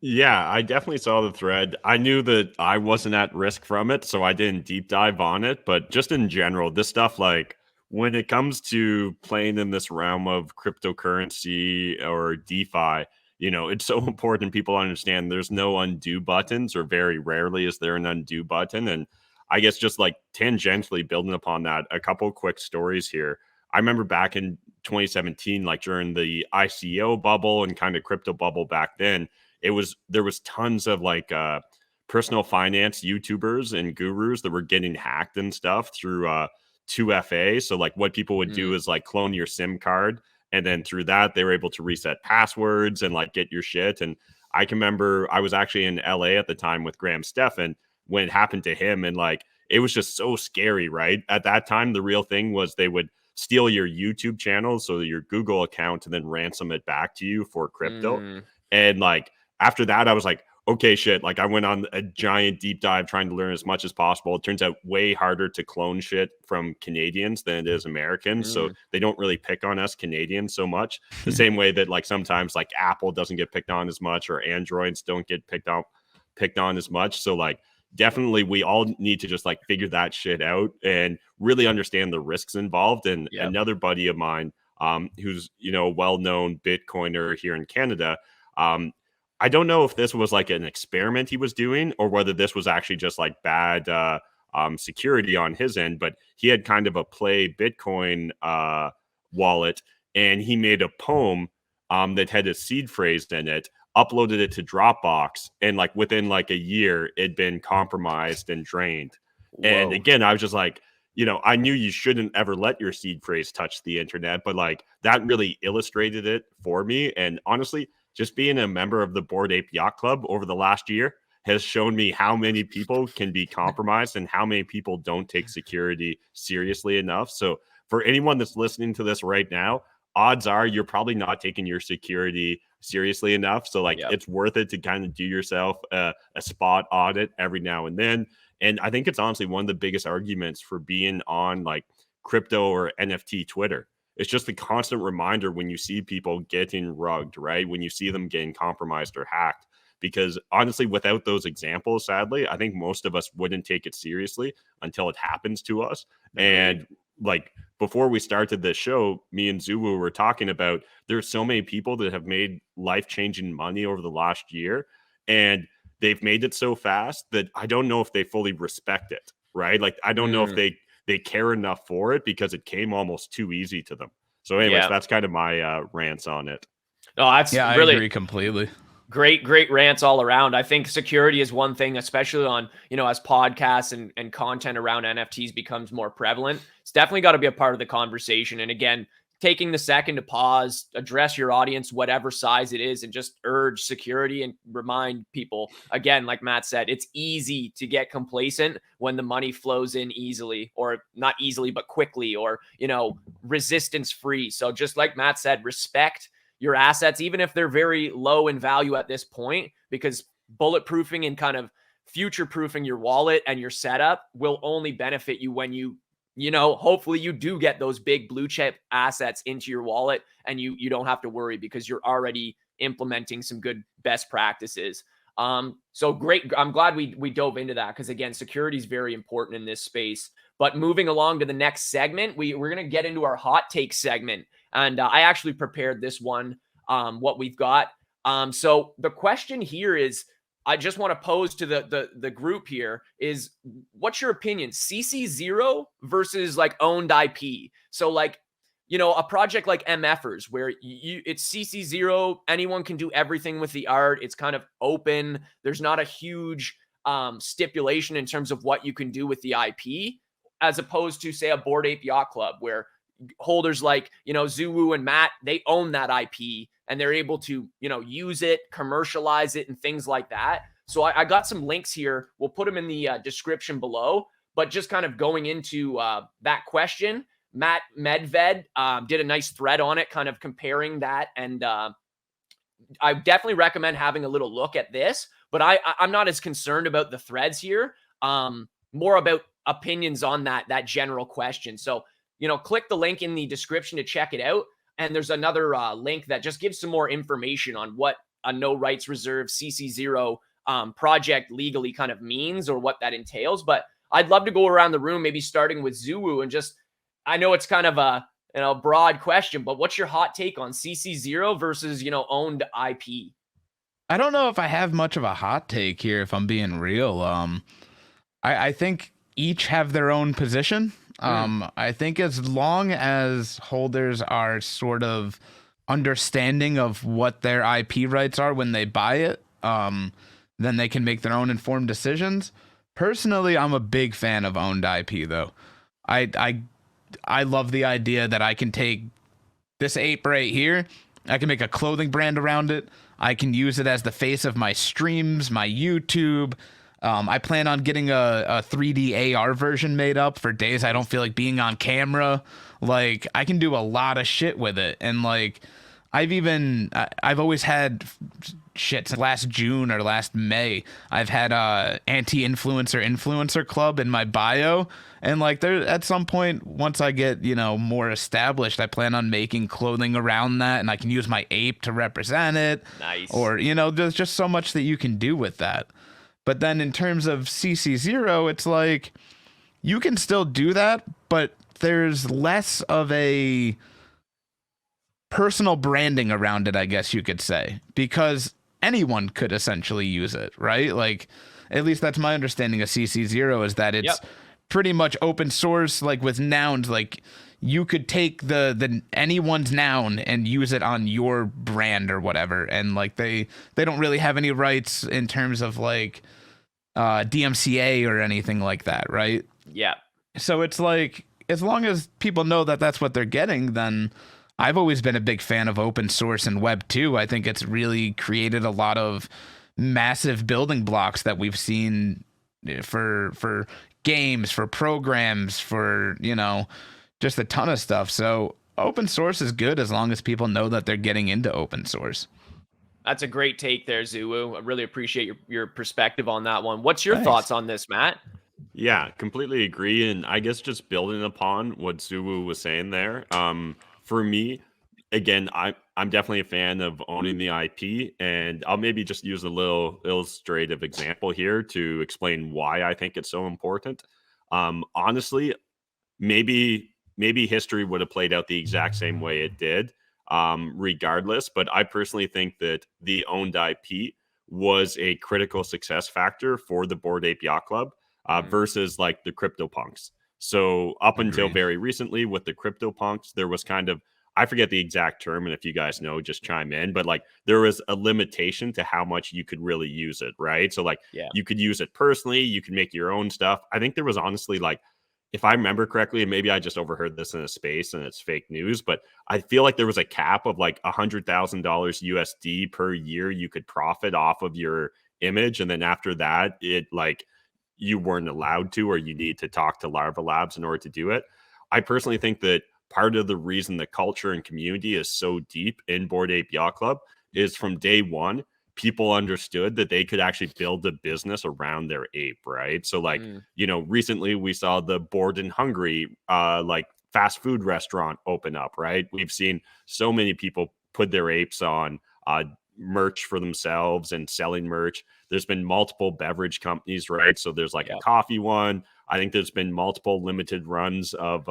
Yeah, I definitely saw the thread. I knew that I wasn't at risk from it, so I didn't deep dive on it. But just in general, this stuff, like when it comes to playing in this realm of cryptocurrency or DeFi, it's so important people understand there's no undo buttons, or very rarely is there an undo button. And I guess just like tangentially building upon that, a couple quick stories here. I remember back in 2017, like during the ICO bubble and kind of crypto bubble back then, there was tons of like personal finance YouTubers and gurus that were getting hacked and stuff through 2FA. So like what people would do is like clone your SIM card, and then through that they were able to reset passwords and like get your shit. And I can remember I was actually in LA at the time with Graham Stephan when it happened to him, and like it was just so scary, right? At that time, the real thing was they would steal your YouTube channel, so your Google account, and then ransom it back to you for crypto. And like after that, I was like, okay, shit. Like I went on a giant deep dive trying to learn as much as possible. It turns out way harder to clone shit from Canadians than it is Americans. So they don't really pick on us Canadians so much. The same way that like sometimes like Apple doesn't get picked on as much, or Androids don't get picked on as much. So like definitely we all need to just like figure that shit out and really understand the risks involved. And another buddy of mine, who's, a well-known Bitcoiner here in Canada, I don't know if this was like an experiment he was doing, or whether this was actually just like bad security on his end, but he had kind of a play Bitcoin wallet, and he made a poem that had a seed phrase in it, uploaded it to Dropbox, and like within like a year it'd been compromised and drained. Whoa. And again, I was just like, I knew you shouldn't ever let your seed phrase touch the internet, but like that really illustrated it for me. And honestly, just being a member of the Bored Ape Yacht Club over the last year has shown me how many people can be compromised and how many people don't take security seriously enough. So for anyone that's listening to this right now, odds are you're probably not taking your security seriously enough. So like it's worth it to kind of do yourself a spot audit every now and then. And I think it's honestly one of the biggest arguments for being on like crypto or NFT Twitter. It's just a constant reminder when you see people getting rugged, right? When you see them getting compromised or hacked, because honestly, without those examples, sadly, I think most of us wouldn't take it seriously until it happens to us. And like before we started this show, me and Zuwu were talking about there's so many people that have made life-changing money over the last year, and they've made it so fast that I don't know if they fully respect it, right? Like I don't know if they care enough for it because it came almost too easy to them. So anyways, that's kind of my rants on it. No, that's I really agree completely. Great rants all around. I think security is one thing, especially on, as podcasts and content around NFTs becomes more prevalent. It's definitely got to be a part of the conversation. And again, taking the second to pause, address your audience, whatever size it is, and just urge security and remind people, again, like Matt said, it's easy to get complacent when the money flows in easily, or not easily, but quickly, or, resistance free. So just like Matt said, respect your assets, even if they're very low in value at this point, because bulletproofing and kind of future-proofing your wallet and your setup will only benefit you when hopefully you do get those big blue chip assets into your wallet, and you don't have to worry because you're already implementing some good best practices. So great. I'm glad we dove into that, because again, security is very important in this space. But moving along to the next segment, we're going to get into our hot take segment. And I actually prepared this one, what we've got. So the question here is, I just want to pose to the group here is, what's your opinion? CC0 versus like owned IP. So like, a project like MFers where it's CC0, anyone can do everything with the art. It's kind of open. There's not a huge stipulation in terms of what you can do with the IP, as opposed to say a Bored Ape Yacht Club where holders like, Zuwu and Matt, they own that IP and they're able to, use it, commercialize it, and things like that. So I got some links here. We'll put them in the description below, but just kind of going into that question, Matt Medved did a nice thread on it, kind of comparing that. And I definitely recommend having a little look at this, but I'm not as concerned about the threads here. More about opinions on that general question. So, click the link in the description to check it out. And there's another link that just gives some more information on what a no rights reserve CC0 project legally kind of means, or what that entails. But I'd love to go around the room, maybe starting with Zuwu, and just, I know it's kind of a broad question, but what's your hot take on CC0 versus, owned IP? I don't know if I have much of a hot take here, if I'm being real. I think each have their own position. I think as long as holders are sort of understanding of what their IP rights are when they buy it, then they can make their own informed decisions. Personally, I'm a big fan of owned IP, though. I love the idea that I can take this ape right here, I can make a clothing brand around it, I can use it as the face of my streams, my YouTube. I plan on getting a 3D AR version made up for days I don't feel like being on camera. Like, I can do a lot of shit with it. And like, I've always had shit. Last June or last May, I've had a anti-influencer club in my bio. And like, there at some point, once I get, more established, I plan on making clothing around that, and I can use my ape to represent it. Nice. Or, there's just so much that you can do with that. But then in terms of CC0, it's like, you can still do that, but there's less of a personal branding around it, I guess you could say, because anyone could essentially use it, right? Like, at least that's my understanding of CC0, is that it's pretty much open source, like with nouns. Like, you could take the anyone's noun and use it on your brand or whatever, and like they don't really have any rights in terms of like DMCA or anything like that, right? Yeah. So it's like, as long as people know that that's what they're getting, then I've always been a big fan of open source and Web 2. I think it's really created a lot of massive building blocks that we've seen for games, for programs, for, just a ton of stuff. So open source is good as long as people know that they're getting into open source. That's a great take there, Zuwu. I really appreciate your perspective on that one. What's your thoughts on this, Matt? Yeah, completely agree. And I guess just building upon what Zuwu was saying there, for me, again, I'm definitely a fan of owning the IP, and I'll maybe just use a little illustrative example here to explain why I think it's so important. Honestly, maybe history would have played out the exact same way it did, regardless. But I personally think that the owned IP was a critical success factor for the Bored Ape Yacht Club versus like the CryptoPunks. So up until Agreed. very recently with the CryptoPunks, there was kind of, I forget the exact term, and if you guys know, just chime in. But like there was a limitation to how much you could really use it, right? So like Yeah. you could use it personally, you could make your own stuff. I think there was honestly like, if I remember correctly, and maybe I just overheard this in a space and it's fake news, but I feel like there was a cap of like $100,000 USD per year you could profit off of your image. And then after that, it like you weren't allowed to, or you need to talk to Larva Labs in order to do it. I personally think that part of the reason the culture and community is so deep in Bored Ape Yacht Club is from day one, people understood that they could actually build a business around their ape, right? So like, you know, recently we saw the Bored and Hungry like fast food restaurant open up, right? We've seen so many people put their apes on merch for themselves and selling merch. There's been multiple beverage companies, right? So there's like a coffee one. I think there's been multiple limited runs of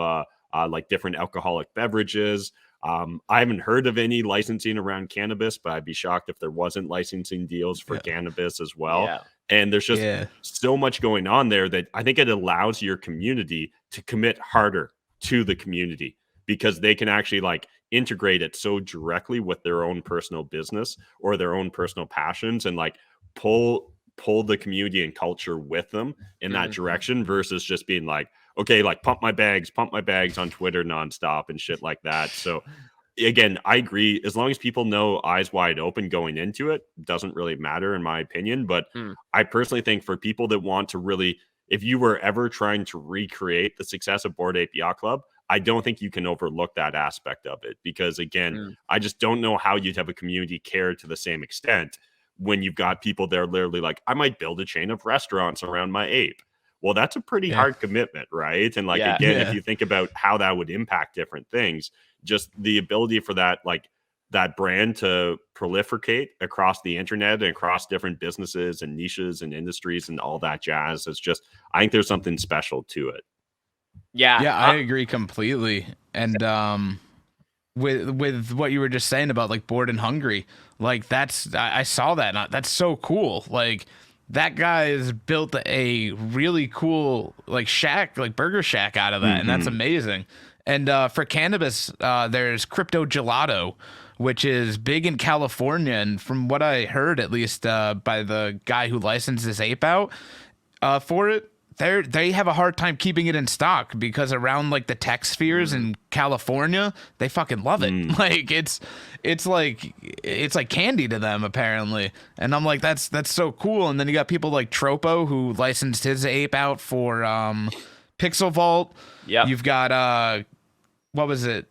like different alcoholic beverages. I haven't heard of any licensing around cannabis, but I'd be shocked if there wasn't licensing deals for cannabis as well. Yeah. And there's just so much going on there that I think it allows your community to commit harder to the community, because they can actually like integrate it so directly with their own personal business or their own personal passions, and like pull the community and culture with them in that direction, versus just being like, okay, like pump my bags on Twitter nonstop and shit like that. So again, I agree. As long as people know eyes wide open going into it, doesn't really matter in my opinion. But I personally think for people that want to really, if you were ever trying to recreate the success of Bored Ape Yacht Club, I don't think you can overlook that aspect of it, because again, I just don't know how you'd have a community care to the same extent when you've got people there literally like, I might build a chain of restaurants around my ape. Well, that's a pretty hard commitment, right? And like, again, if you think about how that would impact different things, just the ability for that, like that brand to proliferate across the internet and across different businesses and niches and industries and all that jazz is just, I think there's something special to it. Yeah, I agree completely. And with what you were just saying about like Bored and Hungry, like I saw that, and that's so cool. Like that guy has built a really cool like shack, like burger shack out of that, and that's amazing. And for cannabis, there's Crypto Gelato, which is big in California, and from what I heard, at least by the guy who licensed this ape out for it, they have a hard time keeping it in stock, because around like the tech spheres in California, they fucking love it. Like it's like candy to them apparently. And I'm like, that's so cool. And then you got people like Tropo, who licensed his ape out for Pixel Vault. Yeah. You've got what was it?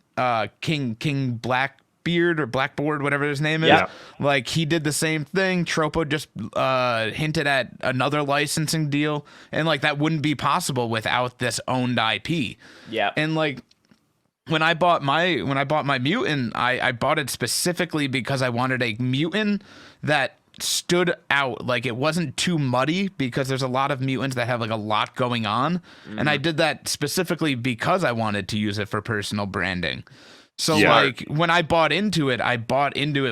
King Blackbeard or Blackboard, whatever his name is. Yeah. Like he did the same thing. Tropo just hinted at another licensing deal, and like that wouldn't be possible without this owned IP. Yeah. And like when I bought my mutant, I bought it specifically because I wanted a mutant that stood out. Like it wasn't too muddy, because there's a lot of mutants that have like a lot going on. And I did that specifically because I wanted to use it for personal branding. So like when I bought into it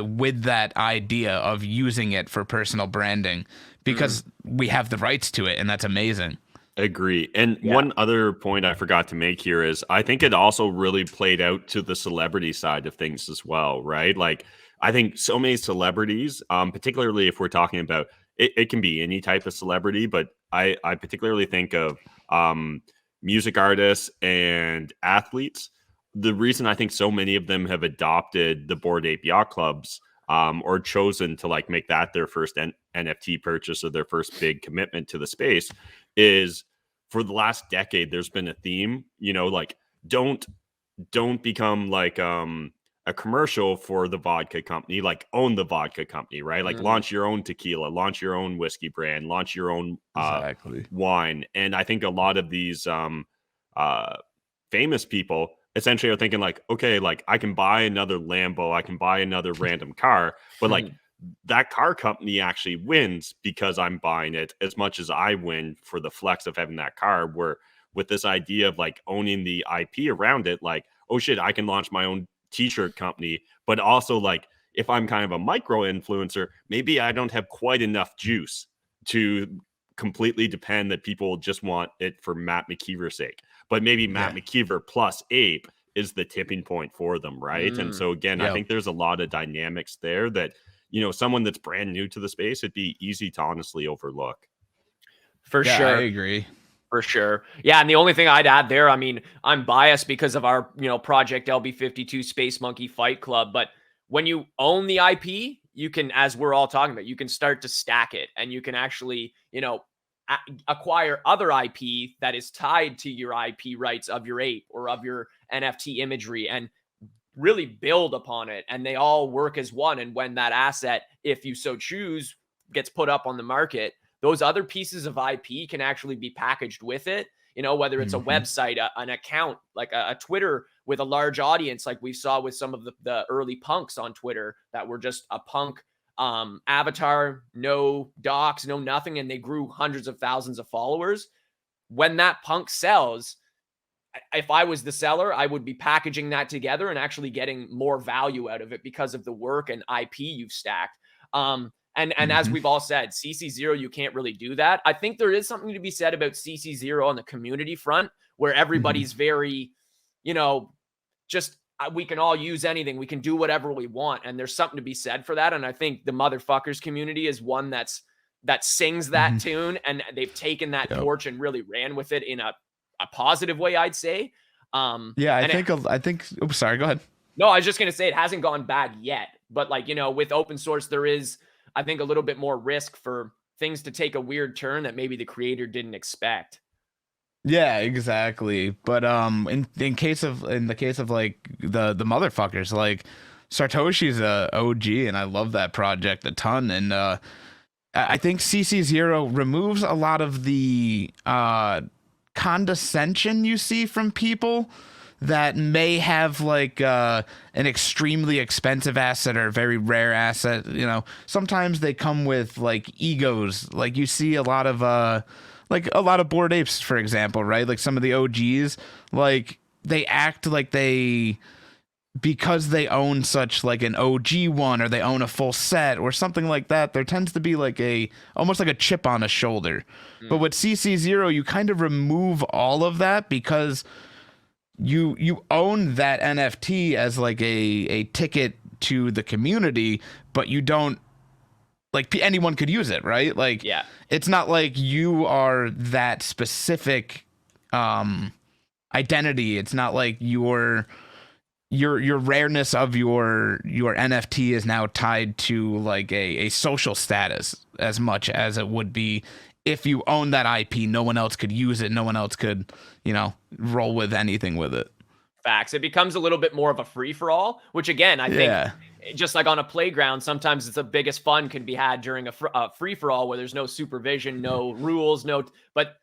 with that idea of using it for personal branding, because we have the rights to it, and that's amazing. Agree. And one other point I forgot to make here is I think it also really played out to the celebrity side of things as well, right? Like I think so many celebrities, particularly if we're talking about it can be any type of celebrity, but I particularly think of music artists and athletes. The reason I think so many of them have adopted the Bored Ape Yacht Clubs or chosen to like make that their first NFT purchase or their first big commitment to the space is for the last decade, there's been a theme, you know, like don't become like a commercial for the vodka company, like own the vodka company, right? Like launch your own tequila, launch your own whiskey brand, launch your own wine. And I think a lot of these famous people essentially are thinking like, okay, like I can buy another Lambo, I can buy another random car, but like that car company actually wins because I'm buying it as much as I win for the flex of having that car. Where with this idea of like owning the IP around it, like, oh shit, I can launch my own t-shirt company, but also like if I'm kind of a micro influencer, maybe I don't have quite enough juice to completely depend that people just want it for Matt McKeever's sake. But maybe Matt McKeever plus Ape is the tipping point for them, right? And so again, I think there's a lot of dynamics there that, you know, someone that's brand new to the space, it'd be easy to honestly overlook. For sure. I agree. For sure. Yeah. And the only thing I'd add there, I mean, I'm biased because of our, you know, Project LB52 Space Monkey Fight Club. But when you own the IP, you can, as we're all talking about, you can start to stack it and you can actually, you know, acquire other IP that is tied to your IP rights of your ape or of your NFT imagery and really build upon it. And they all work as one. And when that asset, if you so choose, gets put up on the market, those other pieces of IP can actually be packaged with it, you know, whether it's a website, an account, like a Twitter with a large audience, like we saw with some of the early punks on Twitter that were just a punk avatar, no docs, no nothing, and they grew hundreds of thousands of followers. When that punk sells, if I was the seller, I would be packaging that together and actually getting more value out of it because of the work and IP you've stacked. And as we've all said, CC0, you can't really do that. I think there is something to be said about CC0 on the community front where everybody's very, you know, just we can all use anything. We can do whatever we want. And there's something to be said for that. And I think the motherfuckers community is one that sings that tune, and they've taken that torch and really ran with it in a positive way, I'd say. I think, oh, sorry, go ahead. No, I was just going to say it hasn't gone bad yet, but like, you know, with open source, there is, I think, a little bit more risk for things to take a weird turn that maybe the creator didn't expect. Yeah, exactly. But in the case of like the motherfuckers, like Satoshi's a OG, and I love that project a ton. And I think CC0 removes a lot of the condescension you see from people that may have like an extremely expensive asset or a very rare asset. You know, sometimes they come with like egos. Like you see a lot of Bored Apes, for example, right? Like some of the OGs, like they act like because they own such like an OG one, or they own a full set or something like that, there tends to be like almost like a chip on a shoulder. But with CC0, you kind of remove all of that because you own that NFT as like a ticket to the community, but you don't, like, anyone could use it, right? Like, it's not like you are that specific identity. It's not like your rareness of your NFT is now tied to like a social status as much as it would be if you own that IP. No one else could use it. No one else could, you know, roll with anything with it. Facts. It becomes a little bit more of a free-for-all, which again, I think just like on a playground, sometimes it's the biggest fun can be had during a free-for-all where there's no supervision, no rules, but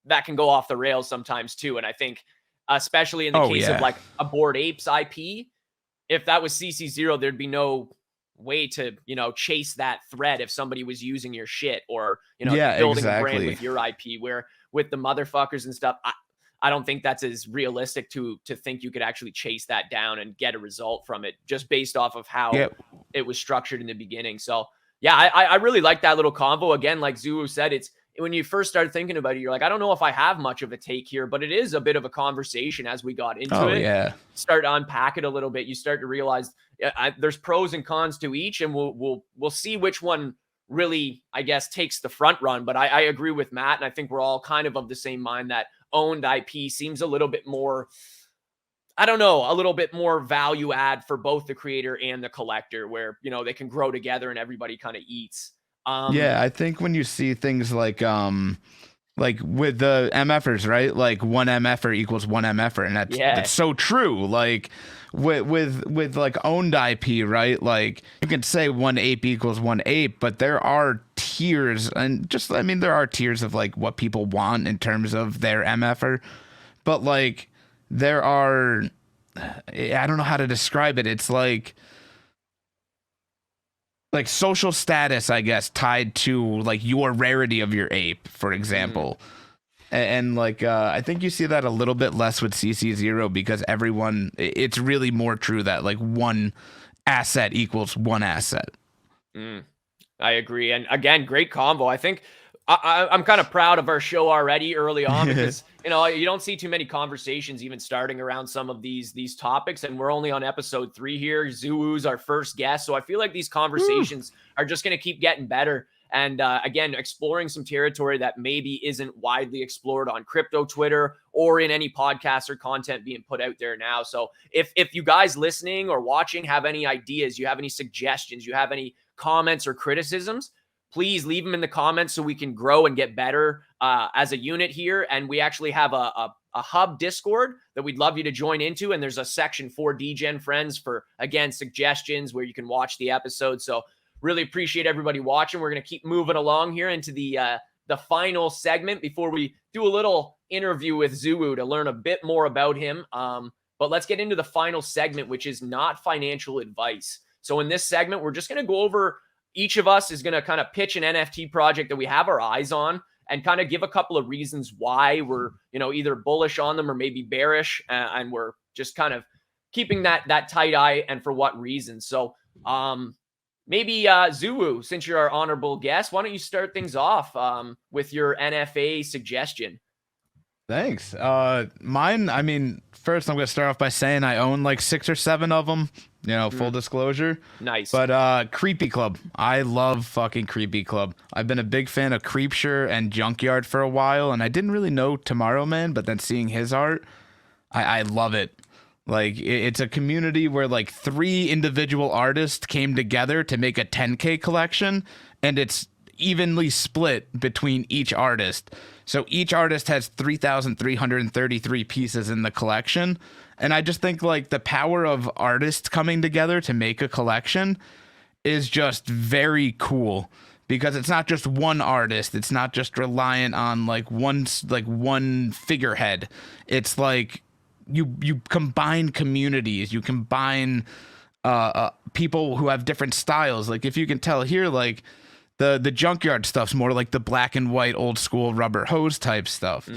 that can go off the rails sometimes too. And I think especially in the case of like a Bored Apes IP, if that was CC0, there'd be no way to, you know, chase that thread if somebody was using your shit or, you know, building a brand with your IP. Where with the motherfuckers and stuff, I don't think that's as realistic to think you could actually chase that down and get a result from it just based off of how it was structured in the beginning. So yeah, I really like that little convo. Again, like Zuwu said, it's when you first started thinking about it, you're like, I don't know if I have much of a take here, but it is a bit of a conversation as we got into it. Yeah. Start to unpack it a little bit. You start to realize there's pros and cons to each, and we'll see which one really, I guess, takes the front run. But I agree with Matt, and I think we're all kind of the same mind that owned IP seems a little bit more, I don't know, a little bit more value add for both the creator and the collector, where, you know, they can grow together and everybody kind of eats. I think when you see things like with the MFers, right? Like one MFer equals one MFer, and that's so true. Like with like owned IP, right? Like you can say one ape equals one ape, but there are tiers, and just, I mean, there are tiers of like what people want in terms of their MFer, but like there are I don't know how to describe it. It's like social status, I guess, tied to like your rarity of your ape, for example. And like I think you see that a little bit less with CC0 because it's really more true that like one asset equals one asset. I agree. And again, great convo. I think I'm kind of proud of our show already early on because, you don't see too many conversations even starting around some of these topics. And we're only on episode 3 here. Zuwu's our first guest. So I feel like these conversations are just going to keep getting better. And again, exploring some territory that maybe isn't widely explored on crypto Twitter or in any podcast or content being put out there now. So if you guys listening or watching have any ideas, you have any suggestions, you have any comments or criticisms, please leave them in the comments so we can grow and get better as a unit here. And we actually have a hub Discord that we'd love you to join into. And there's a section for Degen Frens for, again, suggestions where you can watch the episode. So really appreciate everybody watching. We're going to keep moving along here into the final segment before we do a little interview with Zuwu to learn a bit more about him. But let's get into the final segment, which is not financial advice. So in this segment, we're just going to go over, each of us is going to kind of pitch an NFT project that we have our eyes on and kind of give a couple of reasons why we're, either bullish on them or maybe bearish. And we're just kind of keeping that tight eye and for what reasons. So maybe Zuwu, since you're our honorable guest, why don't you start things off with your NFA suggestion? Thanks. Mine, I mean, first I'm going to start off by saying I own like 6 or 7 of them, full disclosure. Nice. But Creepy Club. I love fucking Creepy Club. I've been a big fan of Creepsure and Junkyard for a while, and I didn't really know Tomorrow Man, but then seeing his art, I love it. Like, it's a community where like 3 individual artists came together to make a 10K collection, and it's evenly split between each artist. So each artist has 3,333 pieces in the collection. And I just think like the power of artists coming together to make a collection is just very cool, because it's not just one artist. It's not just reliant on like one figurehead. It's like you combine communities, you combine people who have different styles. Like if you can tell here, like the Junkyard stuff's more like the black and white old school rubber hose type stuff.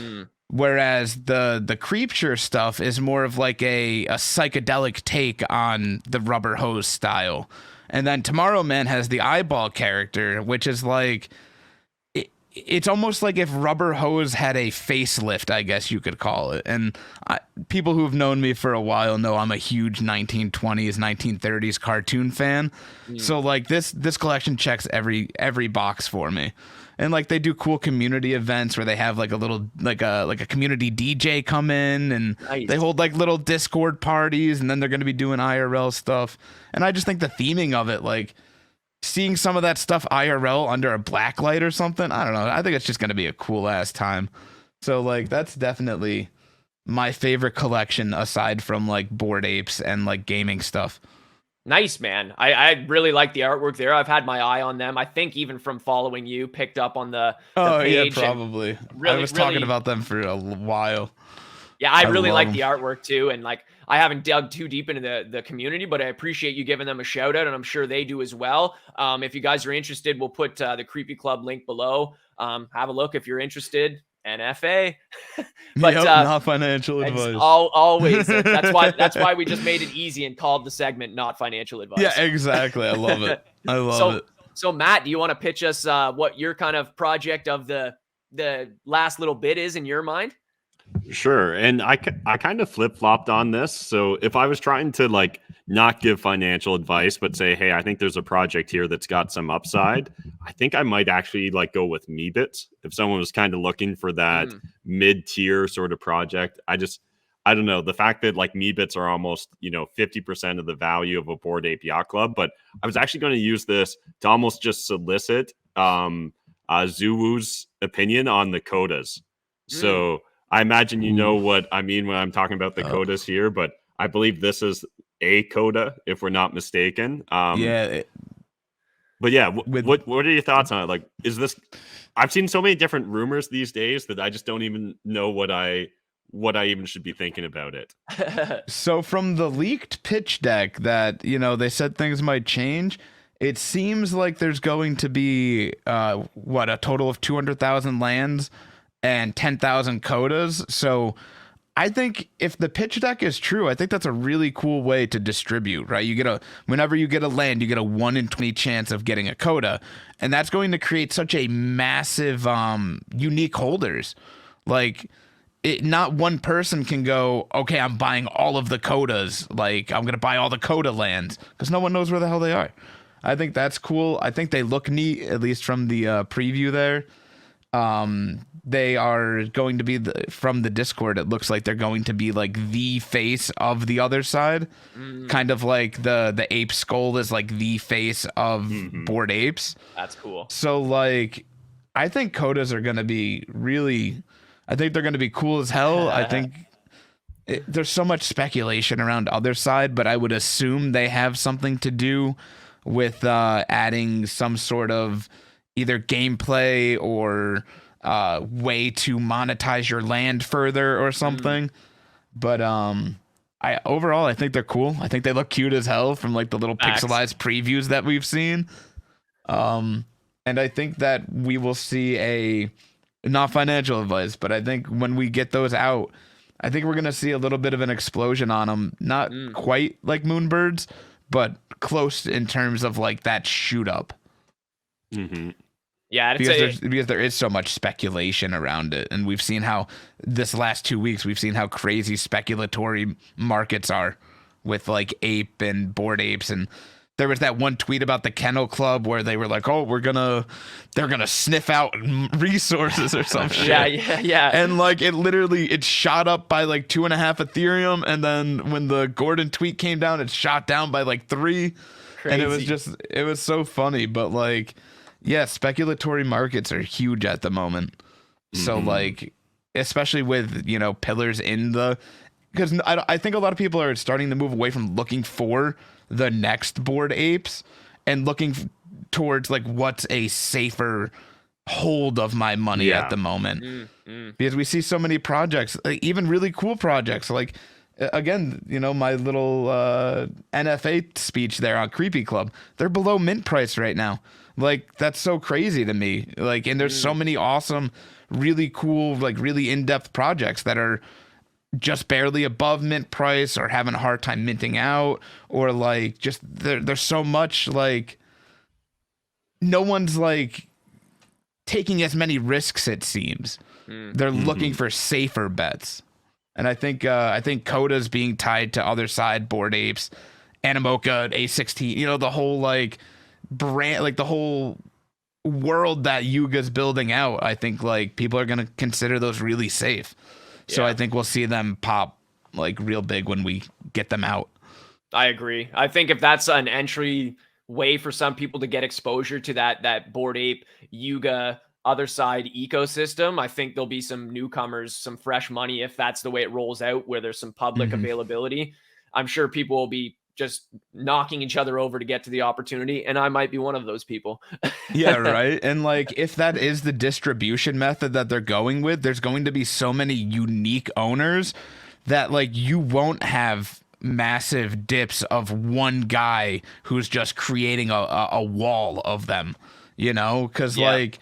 Whereas the Creepsure stuff is more of like a psychedelic take on the rubber hose style. And then Tomorrow Man has the eyeball character, which is like, it's almost like if Rubber Hose had a facelift, I guess you could call it. And people who have known me for a while know I'm a huge 1920s, 1930s cartoon fan. So like this collection checks every box for me. And like they do cool community events where they have like a little like a community DJ come in, and they hold like little Discord parties, and then they're going to be doing IRL stuff. And I just think the theming of it, like seeing some of that stuff IRL under a black light or something, I don't know. I think it's just going to be a cool ass time. So like that's definitely my favorite collection aside from like Bored Apes and like gaming stuff. Nice, man. I really like the artwork there. I've had my eye on them. I think even from following you, picked up on the page. Yeah, probably. I was talking about them for a while. Yeah, I really like the artwork too. And like, I haven't dug too deep into the community, but I appreciate you giving them a shout out, and I'm sure they do as well. If you guys are interested, we'll put the Creepy Club link below. Have a look if you're interested. NFA, but not financial advice. Always. That's why we just made it easy and called the segment "Not Financial Advice." Yeah, exactly. I love it. I love it. So Matt, do you want to pitch us what your kind of project of the last little bit is in your mind? Sure. And I kind of flip-flopped on this. So if I was trying to like not give financial advice, but say, hey, I think there's a project here that's got some upside, I think I might actually like go with Meebits. If someone was kind of looking for that mid-tier sort of project, I don't know, the fact that like Meebits are almost, 50% of the value of a Bored Ape Yacht Club. But I was actually going to use this to almost just solicit Zuwu's opinion on the codas. So I imagine you know what I mean when I'm talking about the codas here, but I believe this is a coda, if we're not mistaken. But yeah, what are your thoughts on it? Like, is this? I've seen so many different rumors these days that I just don't even know what I what I even should be thinking about it. So from the leaked pitch deck that, they said things might change, it seems like there's going to be, a total of 200,000 lands and 10,000 codas. So I think if the pitch deck is true, I think that's a really cool way to distribute, right? Whenever you get a land, you get a 1 in 20 chance of getting a coda. And that's going to create such a massive, unique holders. Like, not one person can go, okay, I'm buying all of the codas. Like, I'm going to buy all the coda lands, because no one knows where the hell they are. I think that's cool. I think they look neat, at least from the preview there. They are going to be from the Discord. It looks like they're going to be like the face of the other side, kind of like the ape skull is like the face of Bored Apes. That's cool. So like, I think codas are going to be I think they're going to be cool as hell. I think there's so much speculation around other side, but I would assume they have something to do with adding some sort of either gameplay or way to monetize your land further or something. But overall I think they're cool. I think they look cute as hell from like the little pixelized previews that we've seen. And I think that we will see not financial advice, but I think when we get those out, I think we're going to see a little bit of an explosion on them. Not quite like Moonbirds, but close in terms of like that shoot up. Yeah, because there is so much speculation around it, and we've seen how this last 2 weeks we've seen how crazy speculatory markets are with like ape and Bored Apes. And there was that one tweet about the Kennel Club where they were like, "Oh, they're gonna sniff out resources or some shit." Yeah. And like it shot up by like 2.5 Ethereum, and then when the Gordon tweet came down, it shot down by like 3. Crazy. And it was so funny, but like, yeah, speculatory markets are huge at the moment. So like, especially with pillars because I think a lot of people are starting to move away from looking for the next Bored Apes and looking towards like what's a safer hold of my money at the moment. Because we see so many projects, like, even really cool projects, like again, my little NFA speech there on Creepy Club, they're below mint price right now. Like, that's so crazy to me. Like, and there's so many awesome, really cool, like really in-depth projects that are just barely above mint price or having a hard time minting out, or like just there's so much, like, no one's like taking as many risks, it seems. They're looking for safer bets. And I think Coda's being tied to other side Bored Apes, Animoca, A16, the whole like brand, like the whole world that Yuga's building out. I think like people are going to consider those really safe. So I think we'll see them pop like real big when we get them out. I agree. I think if that's an entry way for some people to get exposure to that Bored Ape, Yuga, other side ecosystem, I think there'll be some newcomers, some fresh money if that's the way it rolls out, where there's some public availability. I'm sure people will be just knocking each other over to get to the opportunity, and I might be one of those people. Yeah, right. And like, if that is the distribution method that they're going with, there's going to be so many unique owners that like you won't have massive dips of one guy who's just creating a wall of them, because like,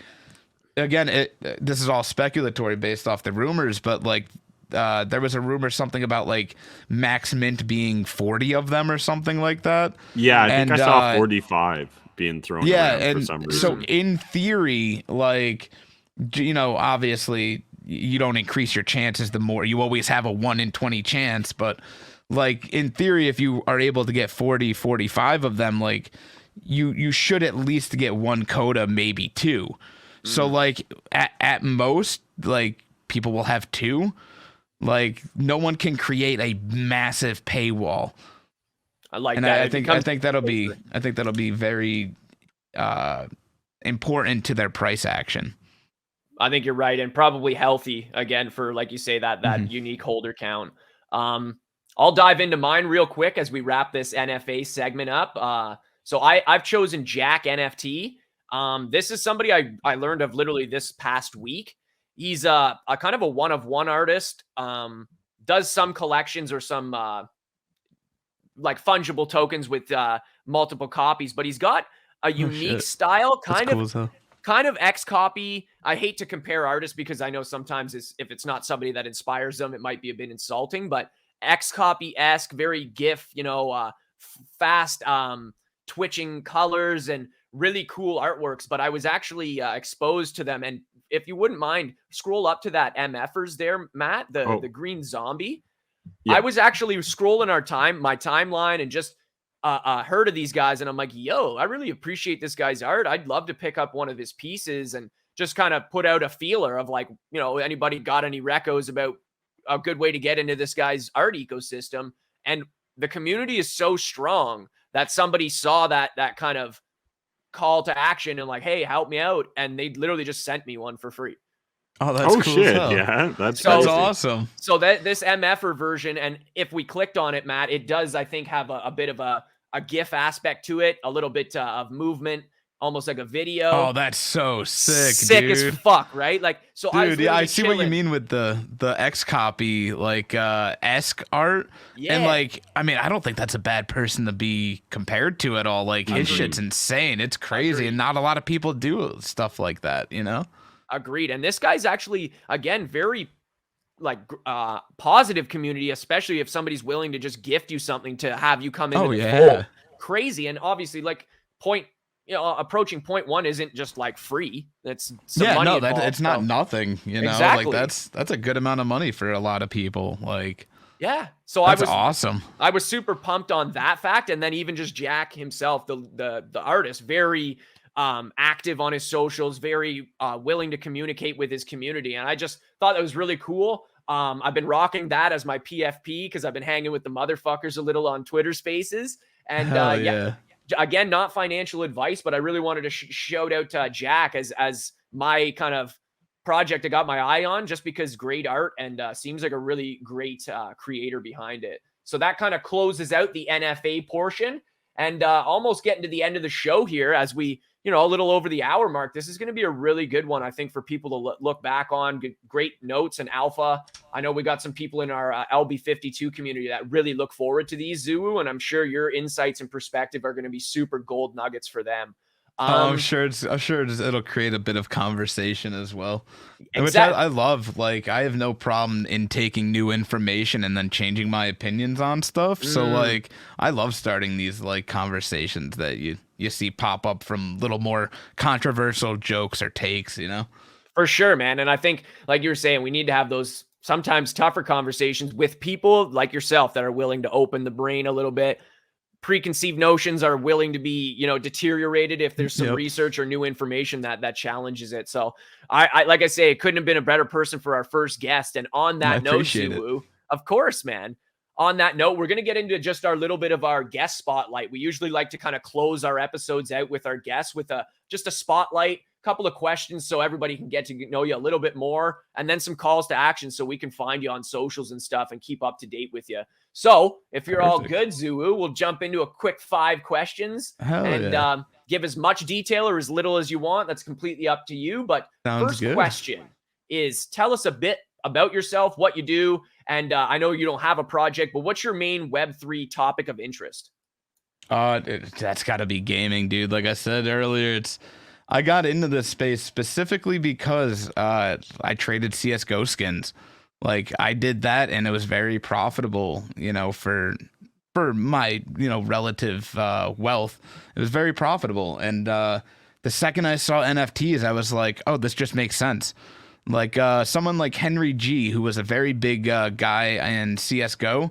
again, this is all speculatory based off the rumors, but like there was a rumor something about like max mint being 40 of them or something like that. Yeah, I think I saw 45 being thrown around for some reason. So in theory, like, obviously you don't increase your chances the more. You always have a 1 in 20 chance, but like in theory, if you are able to get 40, 45 of them, like you should at least get one coda, maybe 2. So like at most, like people will have 2. Like, no one can create a massive paywall. I like and that. I think that'll be very important to their price action. I think you're right, and probably healthy again for, like you say, that unique holder count. I'll dive into mine real quick as we wrap this NFA segment up. So I've chosen Jack NFT. This is somebody I learned of literally this past week. He's a kind of a one-of-one artist. Does some collections or some like fungible tokens with multiple copies, but he's got a unique style, kind of X copy. I hate to compare artists because I know sometimes if it's not somebody that inspires them, it might be a bit insulting, but X copy-esque, very GIF, fast twitching colors and really cool artworks. But I was actually exposed to them. And if you wouldn't mind, scroll up to that MFers there, Matt, the green zombie. Yeah. I was actually scrolling my timeline and just heard of these guys. And I'm like, yo, I really appreciate this guy's art. I'd love to pick up one of his pieces and just kind of put out a feeler of like, anybody got any recos about a good way to get into this guy's art ecosystem. And the community is so strong that somebody saw that kind of call to action and like, hey, help me out. And they literally just sent me one for free. Oh, that's cool. Shit. Yeah, that's awesome. So this MFer version, and if we clicked on it, Matt, it does, I think, have a bit of a GIF aspect to it, a little bit of movement, almost like a video. Oh, that's so sick, dude. As fuck, right? Like, so dude, I see what you mean with the X copy, like esque art. Yeah. And like, I mean, I don't think that's a bad person to be compared to at all. Like, his shit's insane. It's crazy, and not a lot of people do stuff like that, Agreed. And this guy's actually, again, very like positive community, especially if somebody's willing to just gift you something to have you come into the fold. Crazy. And obviously, like, approaching 0.1 isn't just like free. That's some money involved, it's not nothing, Exactly. Like that's a good amount of money for a lot of people. Like, yeah. So that's awesome. I was super pumped on that fact. And then even just Jack himself, the artist, very active on his socials, very willing to communicate with his community. And I just thought that was really cool. I've been rocking that as my PFP because I've been hanging with the motherfuckers a little on Twitter Spaces. And yeah. Again, not financial advice, but I really wanted to shout out to Jack as my kind of project I got my eye on, just because great art and seems like a really great creator behind it. So that kind of closes out the NFA portion, and almost getting to the end of the show here as we, a little over the hour mark. This is going to be a really good one, I think, for people to look back on. Great notes and alpha. I know we got some people in our LB52 community that really look forward to these, Zuwu, and I'm sure your insights and perspective are going to be super gold nuggets for them. I'm sure it'll create a bit of conversation as well, exactly. Which I love. Like, I have no problem in taking new information and then changing my opinions on stuff. So like, I love starting these like conversations that you see pop up from little more controversial jokes or takes, For sure, man. And I think, like you were saying, we need to have those sometimes tougher conversations with people like yourself that are willing to open the brain a little bit. Preconceived notions are willing to be, deteriorated if there's some research or new information that challenges it. So I like I say, it couldn't have been a better person for our first guest. And on that note, Zuwu, of course, man. On that note, we're going to get into just our little bit of our guest spotlight. We usually like to kind of close our episodes out with our guests with just a spotlight, couple of questions so everybody can get to know you a little bit more, and then some calls to action so we can find you on socials and stuff and keep up to date with you. So if you're all good, Zuwu, we'll jump into a quick 5 questions and give as much detail or as little as you want. That's completely up to you. But first question is, tell us a bit about yourself, what you do. And I know you don't have a project, but what's your main Web3 topic of interest? That's got to be gaming, dude. Like I said earlier, I got into this space specifically because I traded CSGO skins. Like, I did that, and it was very profitable, for my, relative wealth. It was very profitable. And the second I saw NFTs, I was like, oh, this just makes sense. Like someone like Henry G, who was a very big guy in CSGO,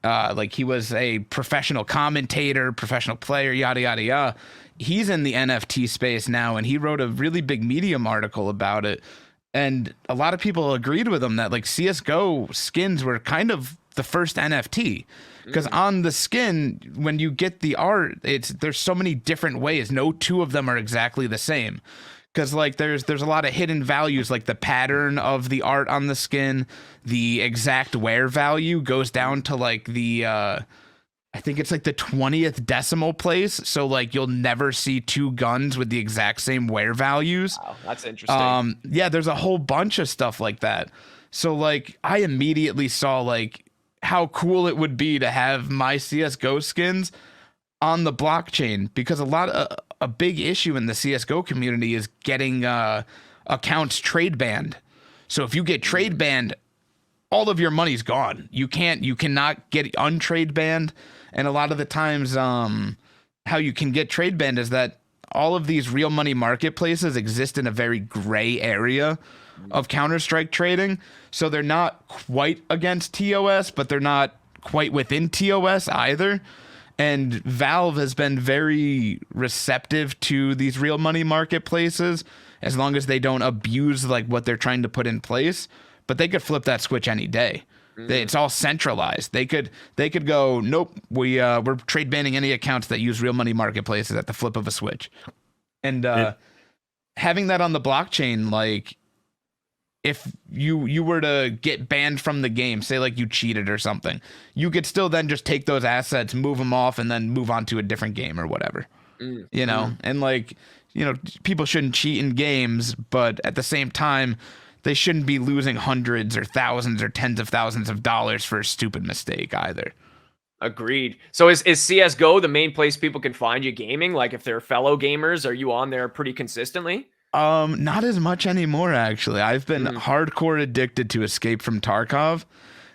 like he was a professional commentator, professional player, yada, yada, yada. He's in the NFT space now, and he wrote a really big Medium article about it. And a lot of people agreed with him that like CSGO skins were kind of the first NFT. Because on the skin, when you get the art, there's so many different ways. No two of them are exactly the same. Because like there's a lot of hidden values, like the pattern of the art on the skin, the exact wear value goes down to like the I think it's like the 20th decimal place. So like you'll never see two guns with the exact same wear values. Wow, that's interesting. Yeah, there's a whole bunch of stuff like that. So like I immediately saw like how cool it would be to have my CS:GO skins on the blockchain, because a big issue in the CS:GO community is getting accounts trade banned. So if you get trade banned, all of your money's gone. You cannot get untrade banned. And a lot of the times, how you can get trade banned is that all of these real money marketplaces exist in a very gray area of Counter-Strike trading. So they're not quite against TOS, but they're not quite within TOS either. And Valve has been very receptive to these real money marketplaces, as long as they don't abuse like what they're trying to put in place. But they could flip that switch any day. It's all centralized. They could go, nope, we're trade banning any accounts that use real money marketplaces at the flip of a switch. And having that on the blockchain, like if you were to get banned from the game, say like you cheated or something, you could still then just take those assets, move them off, and then move on to a different game or whatever. You know, and like, you know, people shouldn't cheat in games, but at the same time, they shouldn't be losing hundreds or thousands or tens of thousands of dollars for a stupid mistake either. Agreed. So is CS:GO the main place people can find you gaming? Like if they're fellow gamers, are you on there pretty consistently? Not as much anymore, actually. I've been hardcore addicted to Escape from Tarkov.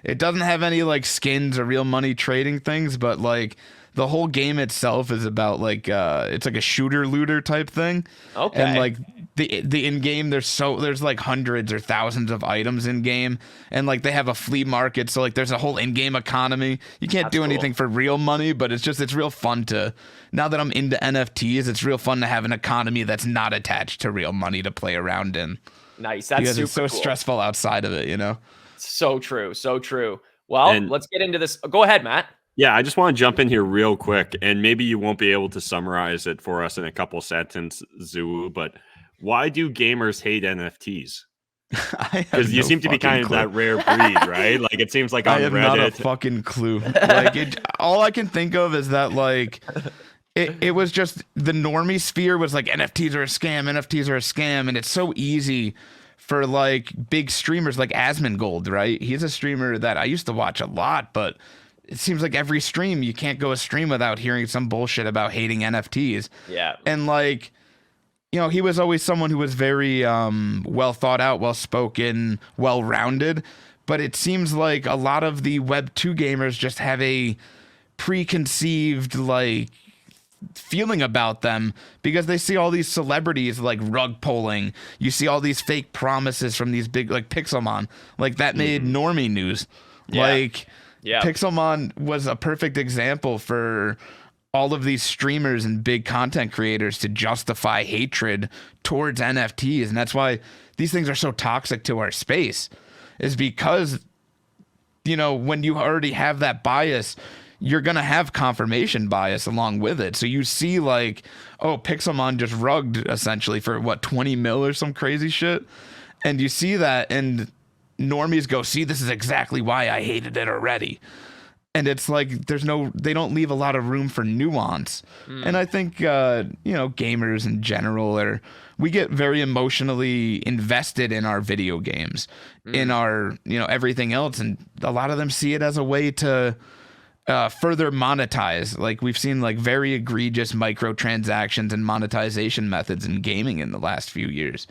It doesn't have any like skins or real money trading things, but like the whole game itself is about like it's like a shooter looter type thing. Okay. And like the in game there's like hundreds or thousands of items in game, and like they have a flea market, so like there's a whole in game economy. You can't do anything for real money, but it's real fun to, now that I'm into NFTs, it's real fun to have an economy that's not attached to real money to play around in. Nice. That's because super it's so cool. stressful outside of it, you know. So true. So true. Well, let's get into this. Go ahead, Matt. Yeah, I just want to jump in here real quick, and maybe you won't be able to summarize it for us in a couple sentences, Zuwu, but why do gamers hate NFTs? Because you seem to be kind of that rare breed, right? Like it seems like on I have Reddit. not a fucking clue. Like all I can think of is that like it was just the normie sphere was like NFTs are a scam, and it's so easy for like big streamers like Asmongold, right? He's a streamer that I used to watch a lot, but it seems like every stream you can't go a stream without hearing some bullshit about hating NFTs. Yeah. And like, you know, he was always someone who was very well thought out, well spoken, well rounded. But it seems like a lot of the Web 2 gamers just have a preconceived like feeling about them because they see all these celebrities like rug pulling. You see all these fake promises from these big like Pixelmon, like that made normie news. Like Pixelmon was a perfect example for all of these streamers and big content creators to justify hatred towards NFTs. And that's why these things are so toxic to our space, is because, you know, when you already have that bias, you're going to have confirmation bias along with it. So you see like, oh, Pixelmon just rugged essentially for what, 20 mil or some crazy shit. And you see that and normies go, see, this is exactly why I hated it already. And it's like, they don't leave a lot of room for nuance. And I think, you know, gamers in general we get very emotionally invested in our video games, in our, you know, everything else. And a lot of them see it as a way to further monetize. Like we've seen like very egregious microtransactions and monetization methods in gaming in the last few years.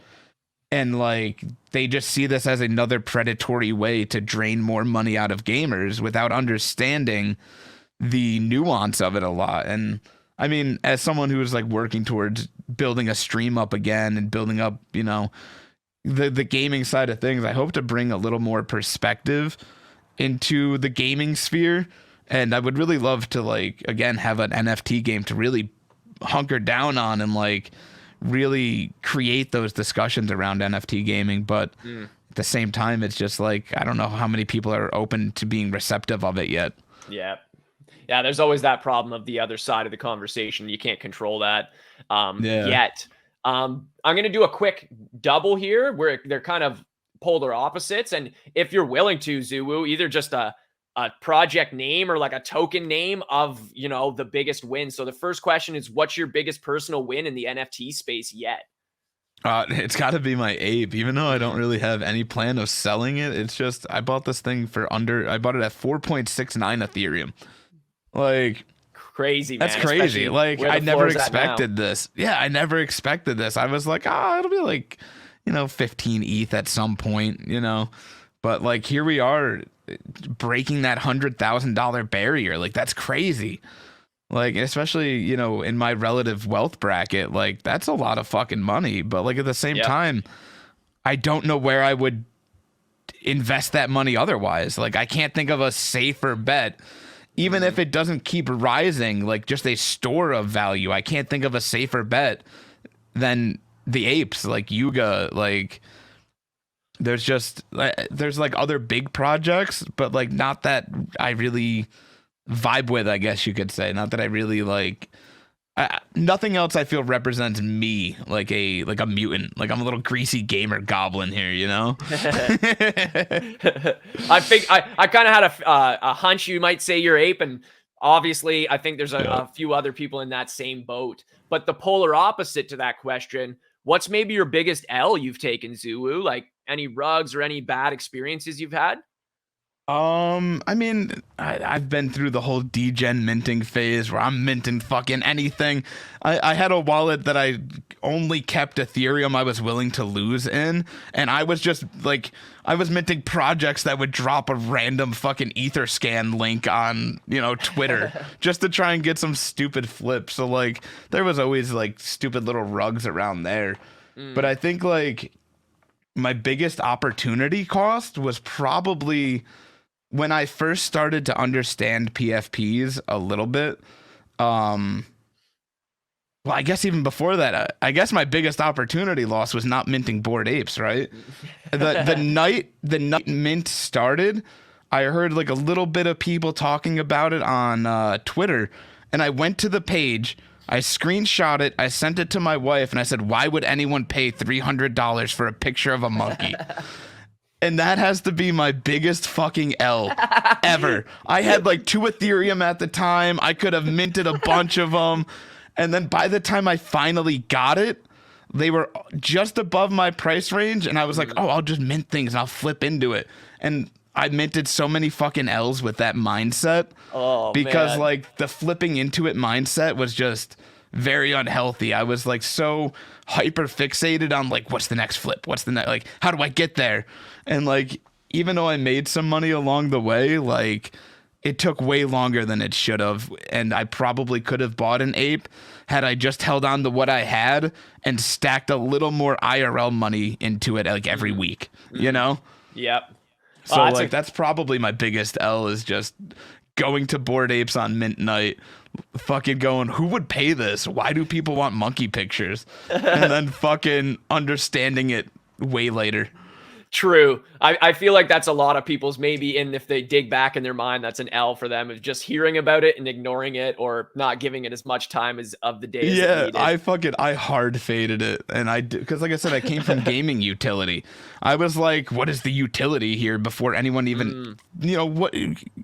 And like they just see this as another predatory way to drain more money out of gamers without understanding the nuance of it a lot. And I mean, as someone who is like working towards building a stream up again and building up, you know, the gaming side of things, I hope to bring a little more perspective into the gaming sphere. And I would really love to like, again, have an NFT game to really hunker down on and like really create those discussions around NFT gaming. But at the same time, it's just like, I don't know how many people are open to being receptive of it yet. Yeah. There's always that problem of the other side of the conversation. You can't control that yet. I'm going to do a quick double here where they're kind of polar opposites. And if you're willing to, Zuwu, either just a a project name or like a token name of, you know, the biggest win. So the first question is, what's your biggest personal win in the NFT space yet? It's got to be my ape, even though I don't really have any plan of selling it. It's just I bought this thing for I bought it at 4.69 Ethereum. Like, crazy, man. that's crazy. Especially like, where I the never floor's at now. expected this. Yeah, I never expected this. I was like, it'll be like, 15 ETH at some point, But like, here we are breaking that $100,000 barrier. Like, that's crazy. Like, especially, in my relative wealth bracket, like, that's a lot of fucking money. But like, at the same time, I don't know where I would invest that money otherwise. Like, I can't think of a safer bet. Even if it doesn't keep rising, like just a store of value, I can't think of a safer bet than the apes, like Yuga. Like, there's like other big projects, but like not that I really vibe with, I guess you could say. Not that I really like. Nothing else I feel represents me like a mutant. Like, I'm a little greasy gamer goblin here, I think I kind of had a hunch you might say you're ape, and obviously I think there's a few other people in that same boat. But the polar opposite to that question, what's maybe your biggest L you've taken, Zuwu? Like, any rugs or any bad experiences you've had? I mean, I've been through the whole degen minting phase where I'm minting fucking anything. I had a wallet that I only kept Ethereum I was willing to lose in, and I was just like, I was minting projects that would drop a random fucking Etherscan link on, Twitter just to try and get some stupid flip. So like, there was always like stupid little rugs around there. But I think like my biggest opportunity cost was probably when I first started to understand PFPs a little bit. Well, I guess even before that, I guess my biggest opportunity loss was not minting Bored Apes, right? The night mint started, I heard like a little bit of people talking about it on Twitter, and I went to the page, I screenshot it, I sent it to my wife, and I said, why would anyone pay $300 for a picture of a monkey? And that has to be my biggest fucking L ever. I had like 2 Ethereum at the time. I could have minted a bunch of them. And then by the time I finally got it, they were just above my price range. And I was like, I'll just mint things and I'll flip into it. And I minted so many fucking L's with that mindset. Because like the flipping into it mindset was just very unhealthy. I was like so hyper fixated on like, what's the next flip? What's the next, like, how do I get there? And like, even though I made some money along the way, like, it took way longer than it should have. And I probably could have bought an ape had I just held on to what I had and stacked a little more IRL money into it like every week, Yep. So that's probably my biggest L, is just going to Bored Apes on mint night, fucking going, who would pay this? Why do people want monkey pictures? And then fucking understanding it way later. True. I feel like that's a lot of people's maybe, and if they dig back in their mind, that's an L for them, of just hearing about it and ignoring it, or not giving it as much time as of the day. Yeah, I hard faded it, and because like I said, I came from gaming utility. I was like, what is the utility here before anyone even, what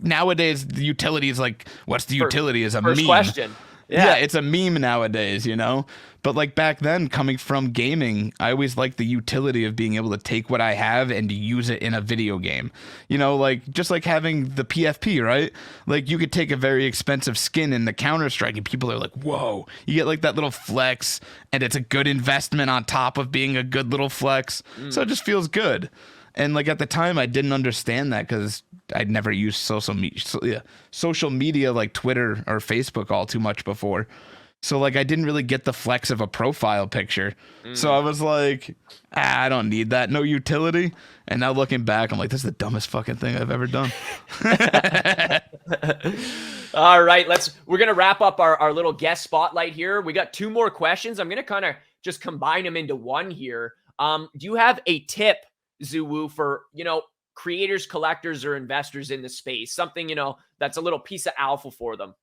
nowadays the utility is like, what's the utility is a meme. First question. Yeah, it's a meme nowadays, But like back then, coming from gaming, I always liked the utility of being able to take what I have and use it in a video game. Like just like having the PFP, right? Like you could take a very expensive skin in the Counter-Strike and people are like, whoa, you get like that little flex, and it's a good investment on top of being a good little flex. So it just feels good. And like at the time, I didn't understand that because I'd never used social media like Twitter or Facebook all too much before. So like I didn't really get the flex of a profile picture. So I was like, I don't need that. No utility. And now looking back, I'm like, this is the dumbest fucking thing I've ever done. All right, we're going to wrap up our little guest spotlight here. We got 2 more questions. I'm going to kind of just combine them into one here. Do you have a tip, Zuwu, for, creators, collectors, or investors in the space? Something, that's a little piece of alpha for them.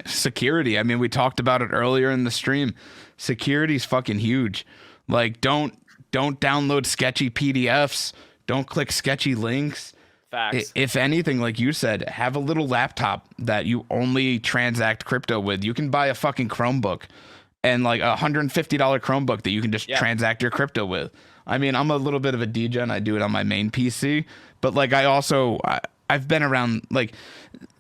Security. I mean, we talked about it earlier in the stream. Security's fucking huge. Like, don't download sketchy PDFs. Don't click sketchy links. Facts. If anything, like you said, have a little laptop that you only transact crypto with. You can buy a fucking Chromebook and like $150 Chromebook that you can just transact your crypto with. I mean, I'm a little bit of a degen. I do it on my main PC, but like I've been around like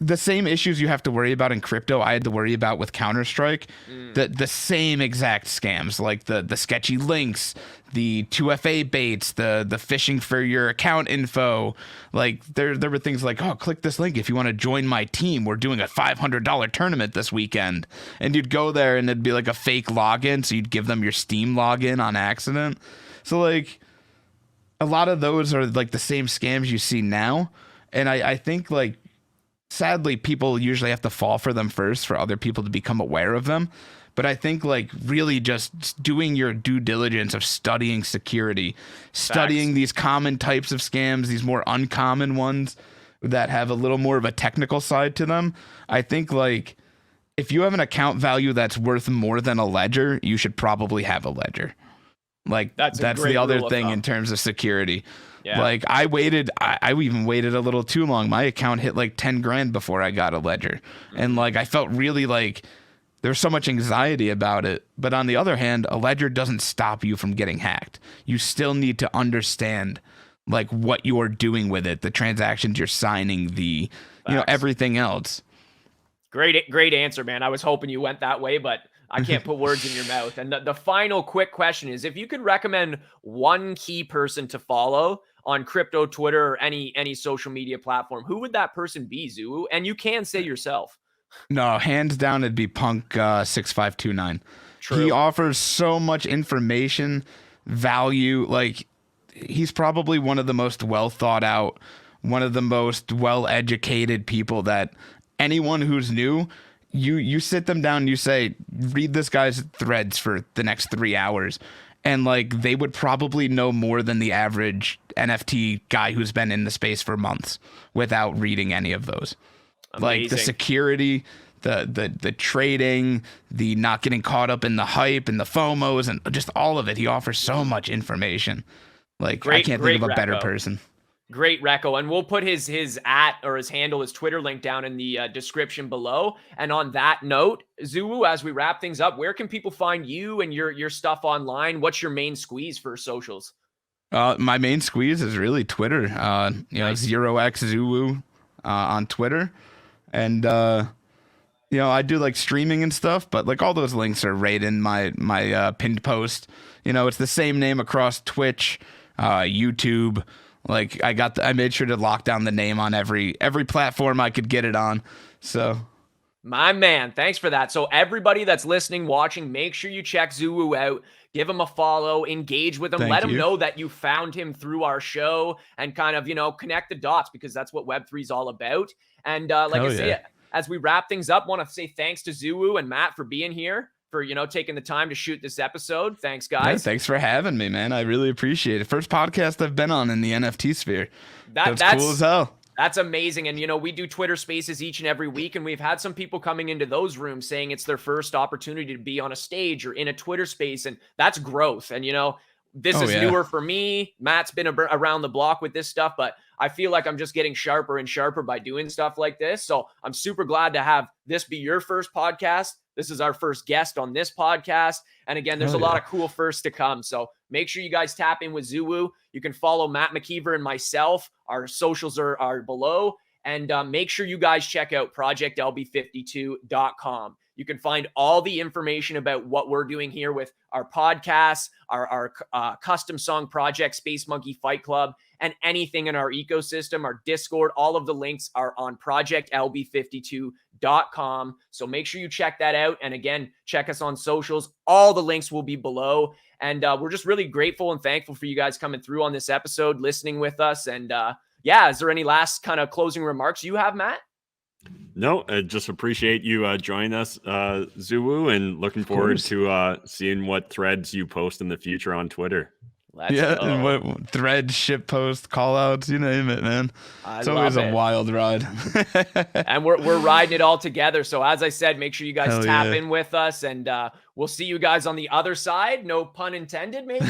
the same issues you have to worry about in crypto. I had to worry about with Counter-Strike, the same exact scams, like the sketchy links, the 2FA baits, the phishing for your account info. Like there were things like, oh, click this link if you want to join my team. We're doing a $500 tournament this weekend. And you'd go there and it'd be like a fake login. So you'd give them your Steam login on accident. So like a lot of those are like the same scams you see now. And I think like, sadly, people usually have to fall for them first for other people to become aware of them. But I think like really just doing your due diligence of studying security, studying these common types of scams, these more uncommon ones that have a little more of a technical side to them. I think like if you have an account value that's worth more than a ledger, you should probably have a ledger. Like that's the other thing in terms of security. Yeah. Like I even waited a little too long. My account hit like 10 grand before I got a ledger. And like, I felt really like there's so much anxiety about it. But on the other hand, a ledger doesn't stop you from getting hacked. You still need to understand like what you're doing with it, the transactions you're signing, the, everything else. Great answer, man. I was hoping you went that way, but I can't put words in your mouth. And the final quick question is, if you could recommend one key person to follow on crypto Twitter or any social media platform, who would that person be, Zuwu? And you can say yourself. No, hands down, it'd be Punk 6529. True. He offers so much information, value. Like he's probably one of the most well thought out, one of the most well educated people that anyone who's new, you sit them down and you say, read this guy's threads for the next 3 hours. And like, they would probably know more than the average NFT guy who's been in the space for months without reading any of those. Amazing. Like the security, the trading, the not getting caught up in the hype and the FOMOs and just all of it. He offers so much information. Like I can't think of a better person. Great reco. And we'll put his @ or his handle, his Twitter link down in the description below. And on that note, Zuwu, as we wrap things up, where can people find you and your stuff online? What's your main squeeze for socials? My main squeeze is really Twitter. Nice. 0xZuwu on Twitter. And I do like streaming and stuff, but like all those links are right in my pinned post. It's the same name across Twitch, YouTube. Like I made sure to lock down the name on every platform I could get it on. So my man, thanks for that. So everybody that's listening, watching, make sure you check Zuwu out. Give him a follow, engage with him. Let him know that you found him through our show and kind of, connect the dots, because that's what Web3 is all about. And as we wrap things up, want to say thanks to Zuwu and Matt for being here, for, taking the time to shoot this episode. Thanks, guys. Yeah, thanks for having me, man. I really appreciate it. First podcast I've been on in the NFT sphere. That's cool as hell. That's amazing. And, we do Twitter spaces each and every week, and we've had some people coming into those rooms saying it's their first opportunity to be on a stage or in a Twitter space. And that's growth. And, this is newer for me. Matt's been around the block with this stuff, but I feel like I'm just getting sharper and sharper by doing stuff like this. So I'm super glad to have this be your first podcast. This is our first guest on this podcast. And again, there's a lot of cool firsts to come. So make sure you guys tap in with Zuwu. You can follow Matt McKeever and myself. Our socials are below. And make sure you guys check out projectlb52.com. You can find all the information about what we're doing here with our podcasts, our custom song project, Space Monkey Fight Club, and anything in our ecosystem, our Discord. All of the links are on projectlb52.com. So make sure you check that out. And again, check us on socials. All the links will be below. And we're just really grateful and thankful for you guys coming through on this episode, listening with us. And is there any last kind of closing remarks you have, Matt? No, I just appreciate you joining us, Zuwu, and looking forward to seeing what threads you post in the future on Twitter. And what thread, ship post, call outs, you name it, man. It's always a wild ride. And we're riding it all together. So as I said, make sure you guys tap in with us, and we'll see you guys on the other side. No pun intended, maybe.